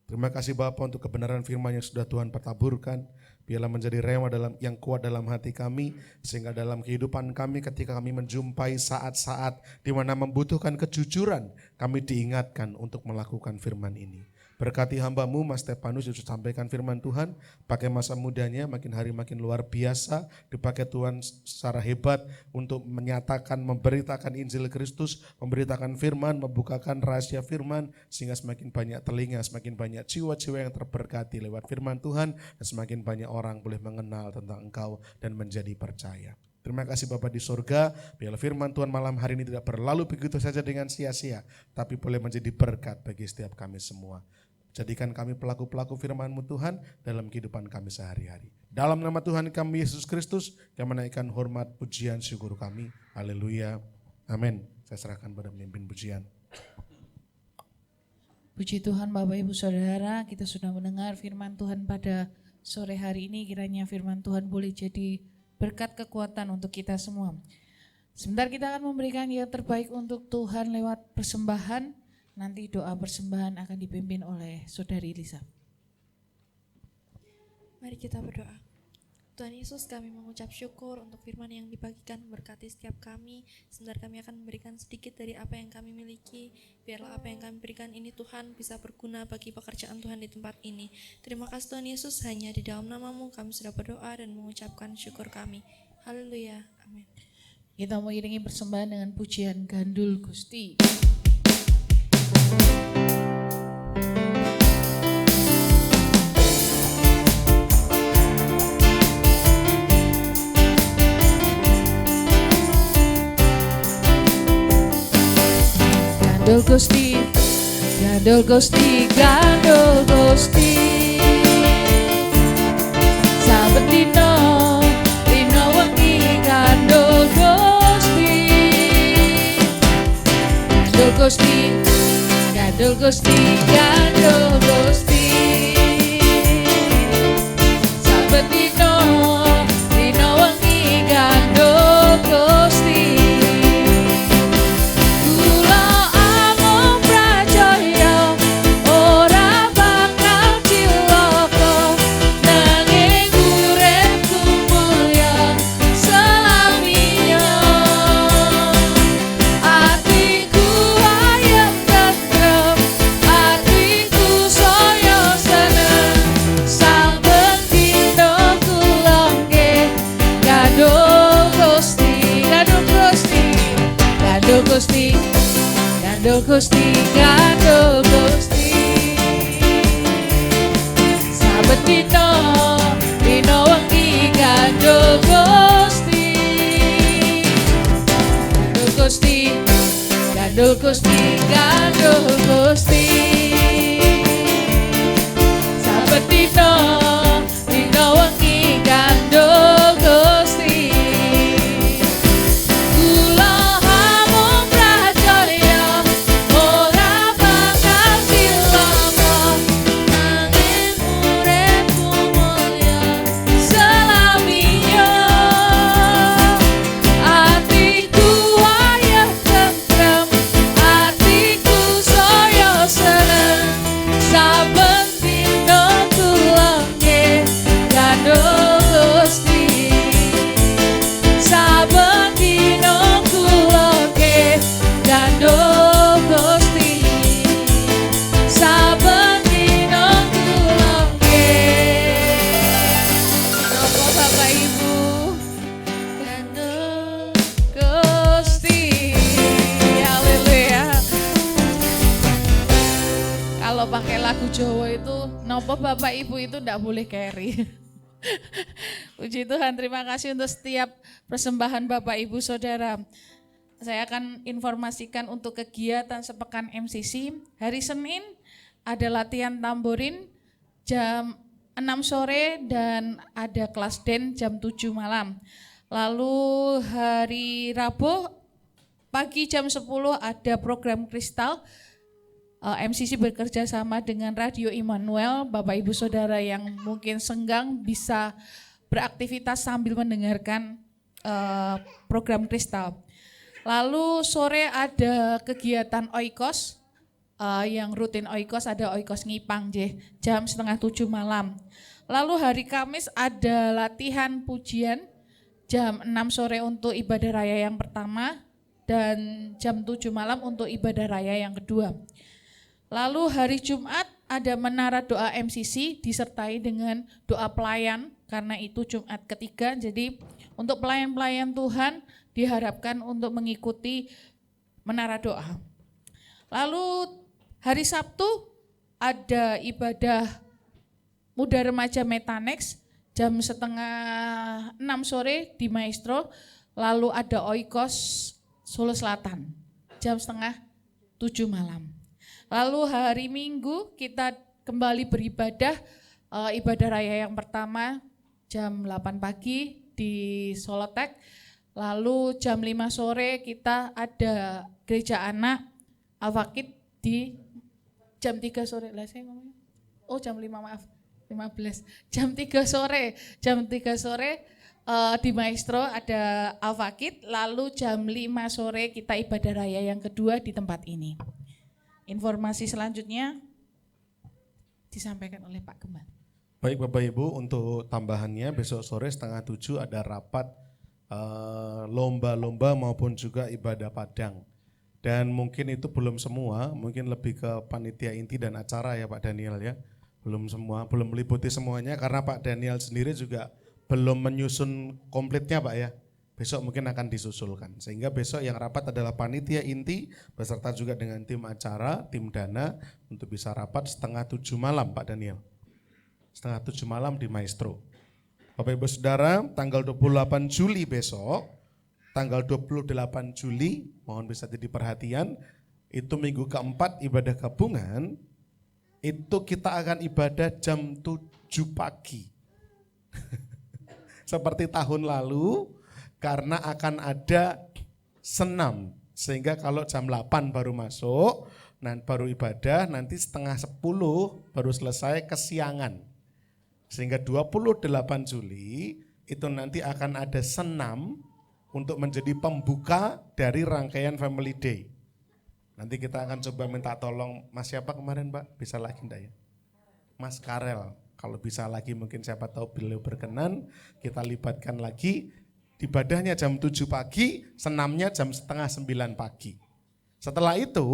Terima kasih Bapa untuk kebenaran firman yang sudah Tuhan pertaburkan. Biarlah menjadi rema yang kuat dalam hati kami, sehingga dalam kehidupan kami ketika kami menjumpai saat-saat di mana membutuhkan kejujuran, kami diingatkan untuk melakukan firman ini. Berkati hamba-Mu Mas Stefanus yang sudah sampaikan firman Tuhan, pakai masa mudanya makin hari makin luar biasa, dipakai Tuhan secara hebat untuk menyatakan, memberitakan Injil Kristus, memberitakan firman, membukakan rahasia firman, sehingga semakin banyak telinga, semakin banyak jiwa-jiwa yang terberkati lewat firman Tuhan, dan semakin banyak orang boleh mengenal tentang Engkau dan menjadi percaya. Terima kasih Bapa di surga, biarlah firman Tuhan malam hari ini tidak berlalu begitu saja dengan sia-sia, tapi boleh menjadi berkat bagi setiap kami semua. Jadikan kami pelaku-pelaku firman-Mu Tuhan dalam kehidupan kami sehari-hari. Dalam nama Tuhan kami Yesus Kristus, yang menaikkan hormat, pujian, syukur kami. Haleluya. Amin. Saya serahkan pada pemimpin pujian. Puji Tuhan Bapak Ibu Saudara, kita sudah mendengar firman Tuhan pada sore hari ini. Kiranya firman Tuhan boleh jadi berkat kekuatan untuk kita semua. Sebentar kita akan memberikan yang terbaik untuk Tuhan lewat persembahan. Nanti doa persembahan akan dipimpin oleh Saudari Lisa. Mari kita berdoa. Tuhan Yesus, kami mengucap syukur untuk firman yang dibagikan, berkati setiap kami. Sebentar kami akan memberikan sedikit dari apa yang kami miliki. Biarlah apa yang kami berikan ini Tuhan bisa berguna bagi pekerjaan Tuhan di tempat ini. Terima kasih Tuhan Yesus, hanya di dalam nama-Mu kami sudah berdoa dan mengucapkan syukur kami. Haleluya, amin. Kita mengiringi persembahan dengan pujian Gandul Gusti. Gandul Gusti, Gandul Gusti, Gandul Gusti. Saben dino, dino wengi Gandul Gusti. Gandul Gusti, Gandul Gusti, Gandul Gusti. Saben dino, dino wengi Gandul Gusti. Kula amung pracaya ora bakal cilaka, nanging uripku mulya selaminya. Atiku ayem tentrem, atiku saya seneng, saben dina kulangke Gandul Gusti, Gandul Gusti, Gandul Gusti, Gandul Gusti, Gandul Gusti. Saben dina, dina wengi Gandul Gusti. Gandul Gusti, Gandul Gusti, Gandul Gusti. Saben dina, dina wengi Gandul Gusti. Kula amung pracaya ora bakal cilaka, nanging uripku mulya selaminya. Atiku ayem tentrem, atiku saya seneng, saben dina kulangke Jawa itu nopo Bapak Ibu itu ndak boleh carry. Puji Tuhan, terima kasih untuk setiap persembahan Bapak Ibu Saudara. Saya akan informasikan untuk kegiatan sepekan MCC. Hari Senin ada latihan tamborin jam 6 sore dan ada kelas dance jam 7 malam. Lalu hari Rabu pagi jam 10 ada program kristal. MCC bekerja sama dengan Radio Immanuel. Bapak Ibu Saudara yang mungkin senggang bisa beraktivitas sambil mendengarkan program kristal. Lalu sore ada kegiatan oikos, yang rutin oikos ada oikos ngipang jam 6:30 malam. Lalu hari Kamis ada latihan pujian jam 6 sore untuk ibadah raya yang pertama dan jam 7 malam untuk ibadah raya yang kedua. Lalu hari Jumat ada menara doa MCC disertai dengan doa pelayan karena itu Jumat ketiga. Jadi untuk pelayan-pelayan Tuhan diharapkan untuk mengikuti menara doa. Lalu hari Sabtu ada ibadah muda remaja Metanex jam 5:30 sore di Maestro. Lalu ada Oikos Solo Selatan jam 6:30 malam. Lalu hari Minggu kita kembali beribadah, ibadah raya yang pertama jam 8 pagi di Solotek. Lalu jam 5 sore kita ada gereja anak Al-Fakid di jam 3 sore. Lah saya ngomongnya. Oh jam 5 maaf, 15. Jam 3 sore. Jam 3 sore di Maestro ada Al-Fakid. Lalu jam 5 sore kita ibadah raya yang kedua di tempat ini. Informasi selanjutnya disampaikan oleh Pak Gembala. Baik Bapak Ibu, untuk tambahannya besok sore 6:30 ada rapat lomba-lomba maupun juga ibadah padang. Dan mungkin itu belum semua, mungkin lebih ke panitia inti dan acara ya Pak Daniel ya. Belum semua, belum meliputi semuanya karena Pak Daniel sendiri juga belum menyusun komplitnya Pak ya. Besok mungkin akan disusulkan. Sehingga besok yang rapat adalah panitia inti beserta juga dengan tim acara, tim dana untuk bisa rapat 6:30 malam Pak Daniel. 6:30 malam di Maestro. Bapak Ibu Saudara, tanggal 28 Juli besok, tanggal 28 Juli, mohon bisa jadi perhatian, itu minggu keempat ibadah gabungan, itu kita akan ibadah jam 7 pagi. Seperti tahun lalu, karena akan ada senam, sehingga kalau jam 8 baru masuk, baru ibadah, nanti 9:30 baru selesai kesiangan. Sehingga 28 Juli itu nanti akan ada senam untuk menjadi pembuka dari rangkaian Family Day. Nanti kita akan coba minta tolong Mas siapa kemarin Pak, bisa lagi enggak ya? Mas Karel, kalau bisa lagi mungkin siapa tahu beliau berkenan, kita libatkan lagi. Ibadahnya jam 7 pagi, senamnya jam 8:30 pagi. Setelah itu,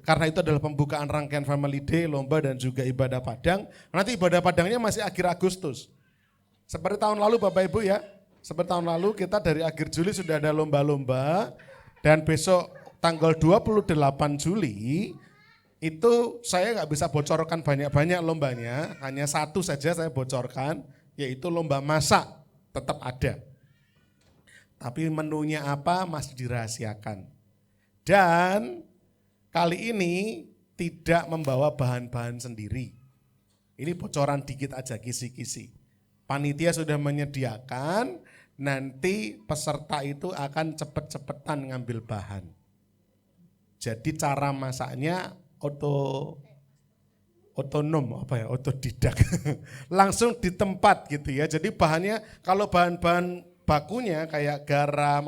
karena itu adalah pembukaan rangkaian Family Day, lomba dan juga ibadah padang, nanti ibadah padangnya masih akhir Agustus. Seperti tahun lalu Bapak Ibu ya, seperti tahun lalu kita dari akhir Juli sudah ada lomba-lomba, dan besok tanggal 28 Juli, itu saya nggak bisa bocorkan banyak-banyak lombanya, hanya satu saja saya bocorkan, yaitu lomba masak, tetap ada. Tapi menunya apa masih dirahasiakan. Dan kali ini tidak membawa bahan-bahan sendiri. Ini bocoran dikit aja, kisi-kisi. Panitia sudah menyediakan, nanti peserta itu akan cepet-cepetan ngambil bahan. Jadi cara masaknya otonom, otodidak. Langsung di tempat gitu ya. Jadi bahannya, kalau bahan-bahan bakunya kayak garam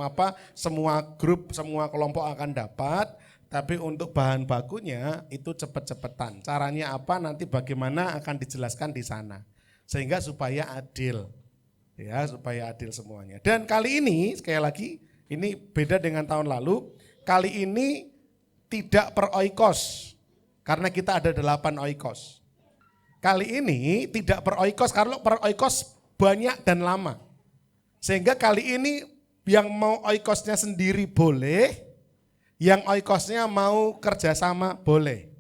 semua grup, semua kelompok akan dapat, tapi untuk bahan bakunya itu cepet-cepetan. Caranya apa nanti bagaimana akan dijelaskan di sana. Sehingga supaya adil. Ya, supaya adil semuanya. Dan kali ini sekali lagi ini beda dengan tahun lalu. Kali ini tidak per oikos. Karena kita ada 8 oikos. Kali ini tidak per oikos, karena per oikos banyak dan lama. Sehingga kali ini yang mau oikosnya sendiri boleh, yang oikosnya mau kerjasama boleh.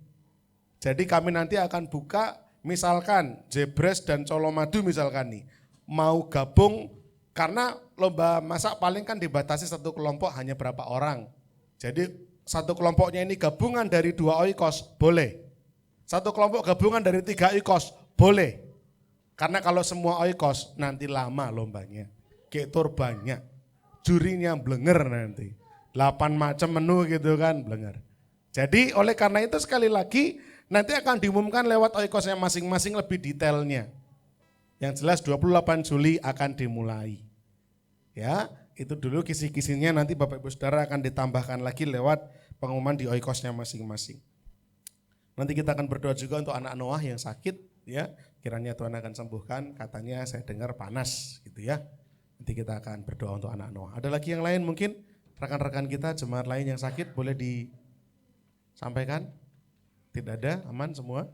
Jadi kami nanti akan buka misalkan Jebres dan Colomadu misalkan nih, mau gabung karena lomba masak paling kan dibatasi satu kelompok hanya berapa orang. Jadi satu kelompoknya ini gabungan dari 2 oikos, boleh. Satu kelompok gabungan dari 3 oikos, boleh. Karena kalau semua oikos nanti lama lombanya, ketur banyak, jurinya blenger nanti. 8 macam menu gitu kan, blenger. Jadi oleh karena itu sekali lagi nanti akan diumumkan lewat oikosnya masing-masing lebih detailnya. Yang jelas 28 Juli akan dimulai. Ya, itu dulu kisi-kisinya, nanti Bapak Ibu Saudara akan ditambahkan lagi lewat pengumuman di oikosnya masing-masing. Nanti kita akan berdoa juga untuk anak Noah yang sakit, ya. Kiranya Tuhan akan sembuhkan, katanya saya dengar panas gitu ya. Nanti kita akan berdoa untuk anak Noah. Ada lagi yang lain mungkin rekan-rekan kita, jemaat lain yang sakit boleh disampaikan? Tidak ada, aman semua?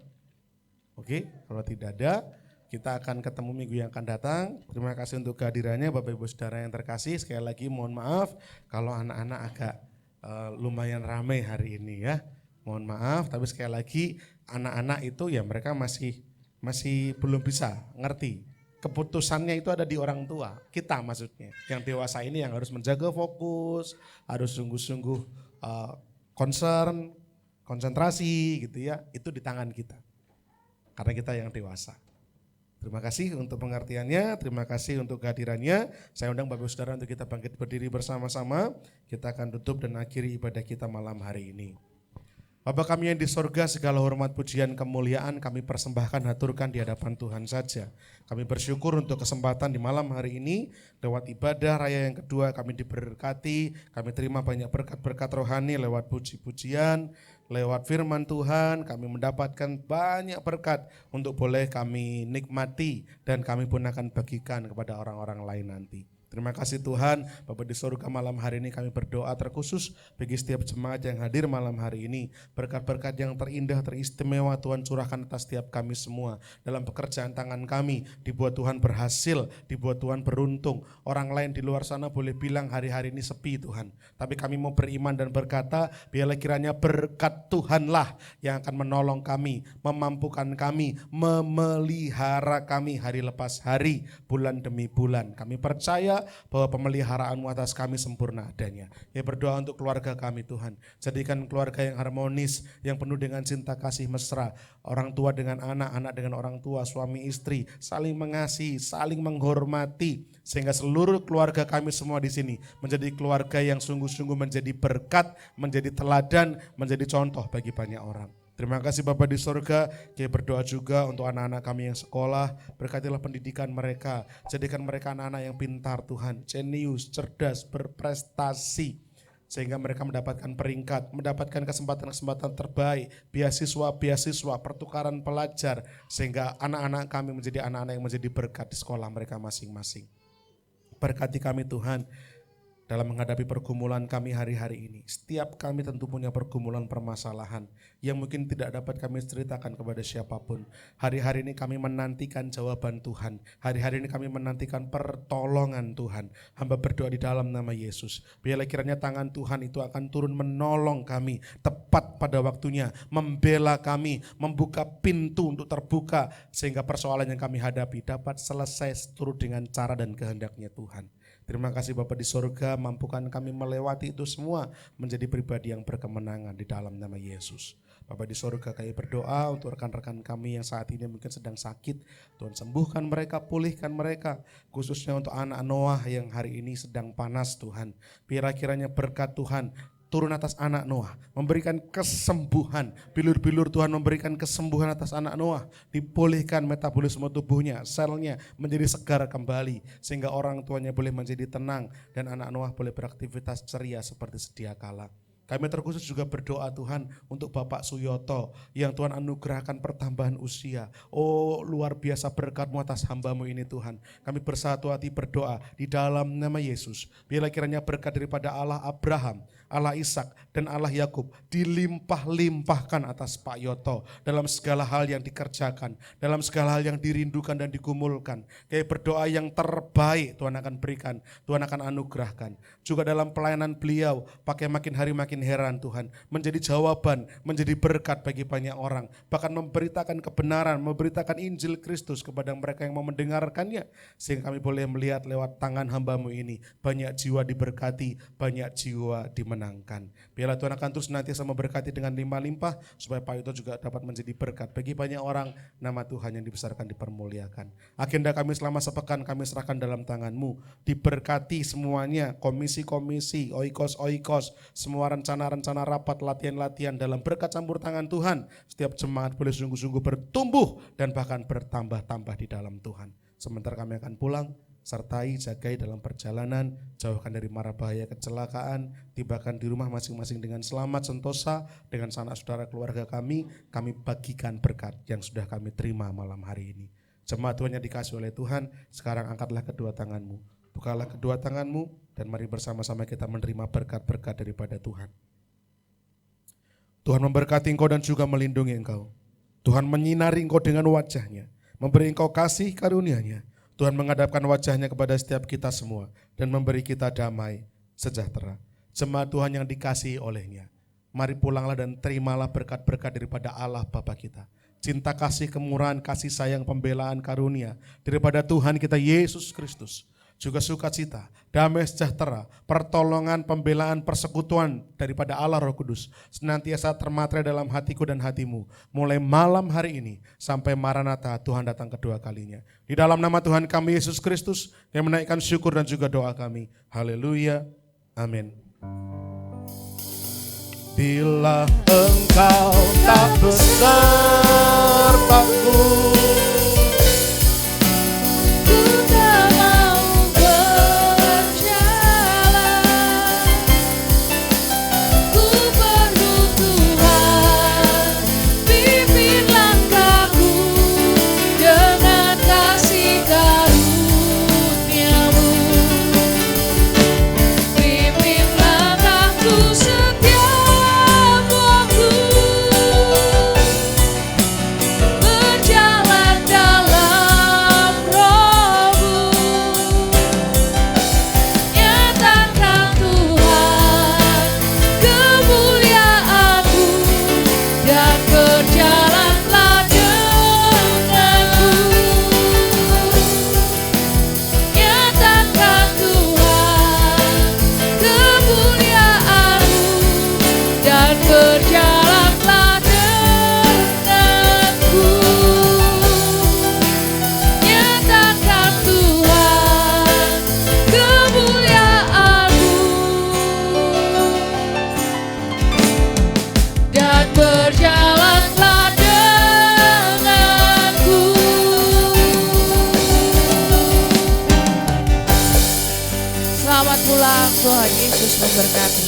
Oke, kalau tidak ada, kita akan ketemu minggu yang akan datang. Terima kasih untuk kehadirannya Bapak Ibu Saudara yang terkasih. Sekali lagi mohon maaf kalau anak-anak agak lumayan ramai hari ini ya. Mohon maaf, tapi sekali lagi anak-anak itu ya mereka masih belum bisa ngerti. Keputusannya itu ada di orang tua, kita maksudnya. Yang dewasa ini yang harus menjaga fokus, harus sungguh-sungguh concern, konsentrasi gitu ya, itu di tangan kita. Karena kita yang dewasa. Terima kasih untuk pengertiannya, terima kasih untuk kehadirannya. Saya undang Bapak Saudara untuk kita bangkit berdiri bersama-sama. Kita akan tutup dan akhiri ibadah kita malam hari ini. Bapa kami yang di sorga, segala hormat, pujian, kemuliaan kami persembahkan, haturkan di hadapan Tuhan saja. Kami bersyukur untuk kesempatan di malam hari ini, lewat ibadah raya yang kedua kami diberkati, kami terima banyak berkat-berkat rohani lewat puji-pujian, lewat firman Tuhan, kami mendapatkan banyak berkat untuk boleh kami nikmati dan kami pun akan bagikan kepada orang-orang lain nanti. Terima kasih Tuhan, Bapa di surga, malam hari ini kami berdoa terkhusus bagi setiap jemaat yang hadir malam hari ini. Berkat-berkat yang terindah, teristimewa Tuhan curahkan atas setiap kami semua. Dalam pekerjaan tangan kami, dibuat Tuhan berhasil, dibuat Tuhan beruntung. Orang lain di luar sana boleh bilang hari-hari ini sepi Tuhan. Tapi kami mau beriman dan berkata, biarlah kiranya berkat Tuhanlah yang akan menolong kami, memampukan kami, memelihara kami hari lepas hari, bulan demi bulan. Kami percaya bahwa pemeliharaan-Mu atas kami sempurna adanya. Ya berdoa untuk keluarga kami Tuhan. Jadikan keluarga yang harmonis, yang penuh dengan cinta kasih mesra. Orang tua dengan anak, anak dengan orang tua, suami istri, saling mengasihi, saling menghormati. Sehingga seluruh keluarga kami semua di sini menjadi keluarga yang sungguh-sungguh menjadi berkat, menjadi teladan, menjadi contoh bagi banyak orang. Terima kasih Bapa di surga, kita berdoa juga untuk anak-anak kami yang sekolah, berkatilah pendidikan mereka, jadikan mereka anak-anak yang pintar Tuhan, jenius, cerdas, berprestasi, sehingga mereka mendapatkan peringkat, mendapatkan kesempatan-kesempatan terbaik, beasiswa, pertukaran pelajar, sehingga anak-anak kami menjadi anak-anak yang menjadi berkat di sekolah mereka masing-masing. Berkati kami Tuhan, dalam menghadapi pergumulan kami hari-hari ini. Setiap kami tentu punya pergumulan permasalahan yang mungkin tidak dapat kami ceritakan kepada siapapun. Hari-hari ini kami menantikan jawaban Tuhan. Hari-hari ini kami menantikan pertolongan Tuhan. Hamba berdoa di dalam nama Yesus. Biarlah kiranya tangan Tuhan itu akan turun menolong kami tepat pada waktunya. Membela kami, membuka pintu untuk terbuka. Sehingga persoalan yang kami hadapi dapat selesai seturut dengan cara dan kehendaknya Tuhan. Terima kasih Bapa di surga, mampukan kami melewati itu semua menjadi pribadi yang berkemenangan di dalam nama Yesus. Bapa di surga, kami berdoa untuk rekan-rekan kami yang saat ini mungkin sedang sakit. Tuhan sembuhkan mereka, pulihkan mereka. Khususnya untuk anak Noah yang hari ini sedang panas Tuhan. Biarlah kiranya berkat Tuhan turun atas anak Noah, memberikan kesembuhan. Bilur-bilur Tuhan memberikan kesembuhan atas anak Noah, dipulihkan metabolisme tubuhnya, selnya menjadi segar kembali, sehingga orang tuanya boleh menjadi tenang dan anak Noah boleh beraktivitas ceria seperti sedia kala. Kami terkhusus juga berdoa Tuhan untuk Bapak Suyoto yang Tuhan anugerahkan pertambahan usia. Oh luar biasa berkat-Mu atas hamba-Mu ini Tuhan. Kami bersatu hati berdoa di dalam nama Yesus. Biarlah kiranya berkat daripada Allah Abraham, Allah Ishak, dan Allah Yakub dilimpah-limpahkan atas Pak Yoto dalam segala hal yang dikerjakan, dalam segala hal yang dirindukan dan digumulkan. Kayak berdoa yang terbaik Tuhan akan berikan, Tuhan akan anugerahkan. Juga dalam pelayanan beliau, pakai makin hari makin heran Tuhan, menjadi jawaban, menjadi berkat bagi banyak orang, bahkan memberitakan kebenaran, memberitakan Injil Kristus kepada mereka yang mau mendengarkannya, sehingga kami boleh melihat lewat tangan hamba-Mu ini, banyak jiwa diberkati, banyak jiwa dimenangkan. Biarlah Tuhan akan terus senantiasa memberkati dengan limpah-limpah, supaya Pak Yuto juga dapat menjadi berkat bagi banyak orang, nama Tuhan yang dibesarkan, dipermuliakan. Agenda kami selama sepekan kami serahkan dalam tangan-Mu, diberkati semuanya, komisi-komisi, oikos-oikos, semua rencana-rencana rapat, latihan-latihan dalam berkat campur tangan Tuhan. Setiap jemaat boleh sungguh-sungguh bertumbuh dan bahkan bertambah-tambah di dalam Tuhan. Sementara kami akan pulang, sertai, jagai dalam perjalanan, jauhkan dari mara bahaya kecelakaan, tibakan di rumah masing-masing dengan selamat, sentosa, dengan sanak saudara keluarga kami bagikan berkat yang sudah kami terima malam hari ini. Jemaat Tuhan yang dikasih oleh Tuhan, sekarang angkatlah kedua tanganmu, bukalah kedua tanganmu, dan mari bersama-sama kita menerima berkat-berkat daripada Tuhan. Tuhan memberkati engkau dan juga melindungi engkau. Tuhan menyinari engkau dengan wajah-Nya, memberi engkau kasih karunia-Nya. Tuhan menghadapkan wajah-Nya kepada setiap kita semua dan memberi kita damai sejahtera. Jemaat Tuhan yang dikasihi oleh-Nya, mari pulanglah dan terimalah berkat-berkat daripada Allah Bapa kita. Cinta kasih, kemurahan, kasih sayang, pembelaan, karunia daripada Tuhan kita Yesus Kristus. Juga sukacita, damai sejahtera, pertolongan, pembelaan, persekutuan daripada Allah Roh Kudus senantiasa termaterai dalam hatiku dan hatimu, mulai malam hari ini sampai Maranatha Tuhan datang kedua kalinya. Di dalam nama Tuhan kami Yesus Kristus yang menaikkan syukur dan juga doa kami. Haleluya, amin. Bila engkau tak besertaku, Selamat pulang, Tuhan Yesus memberkati.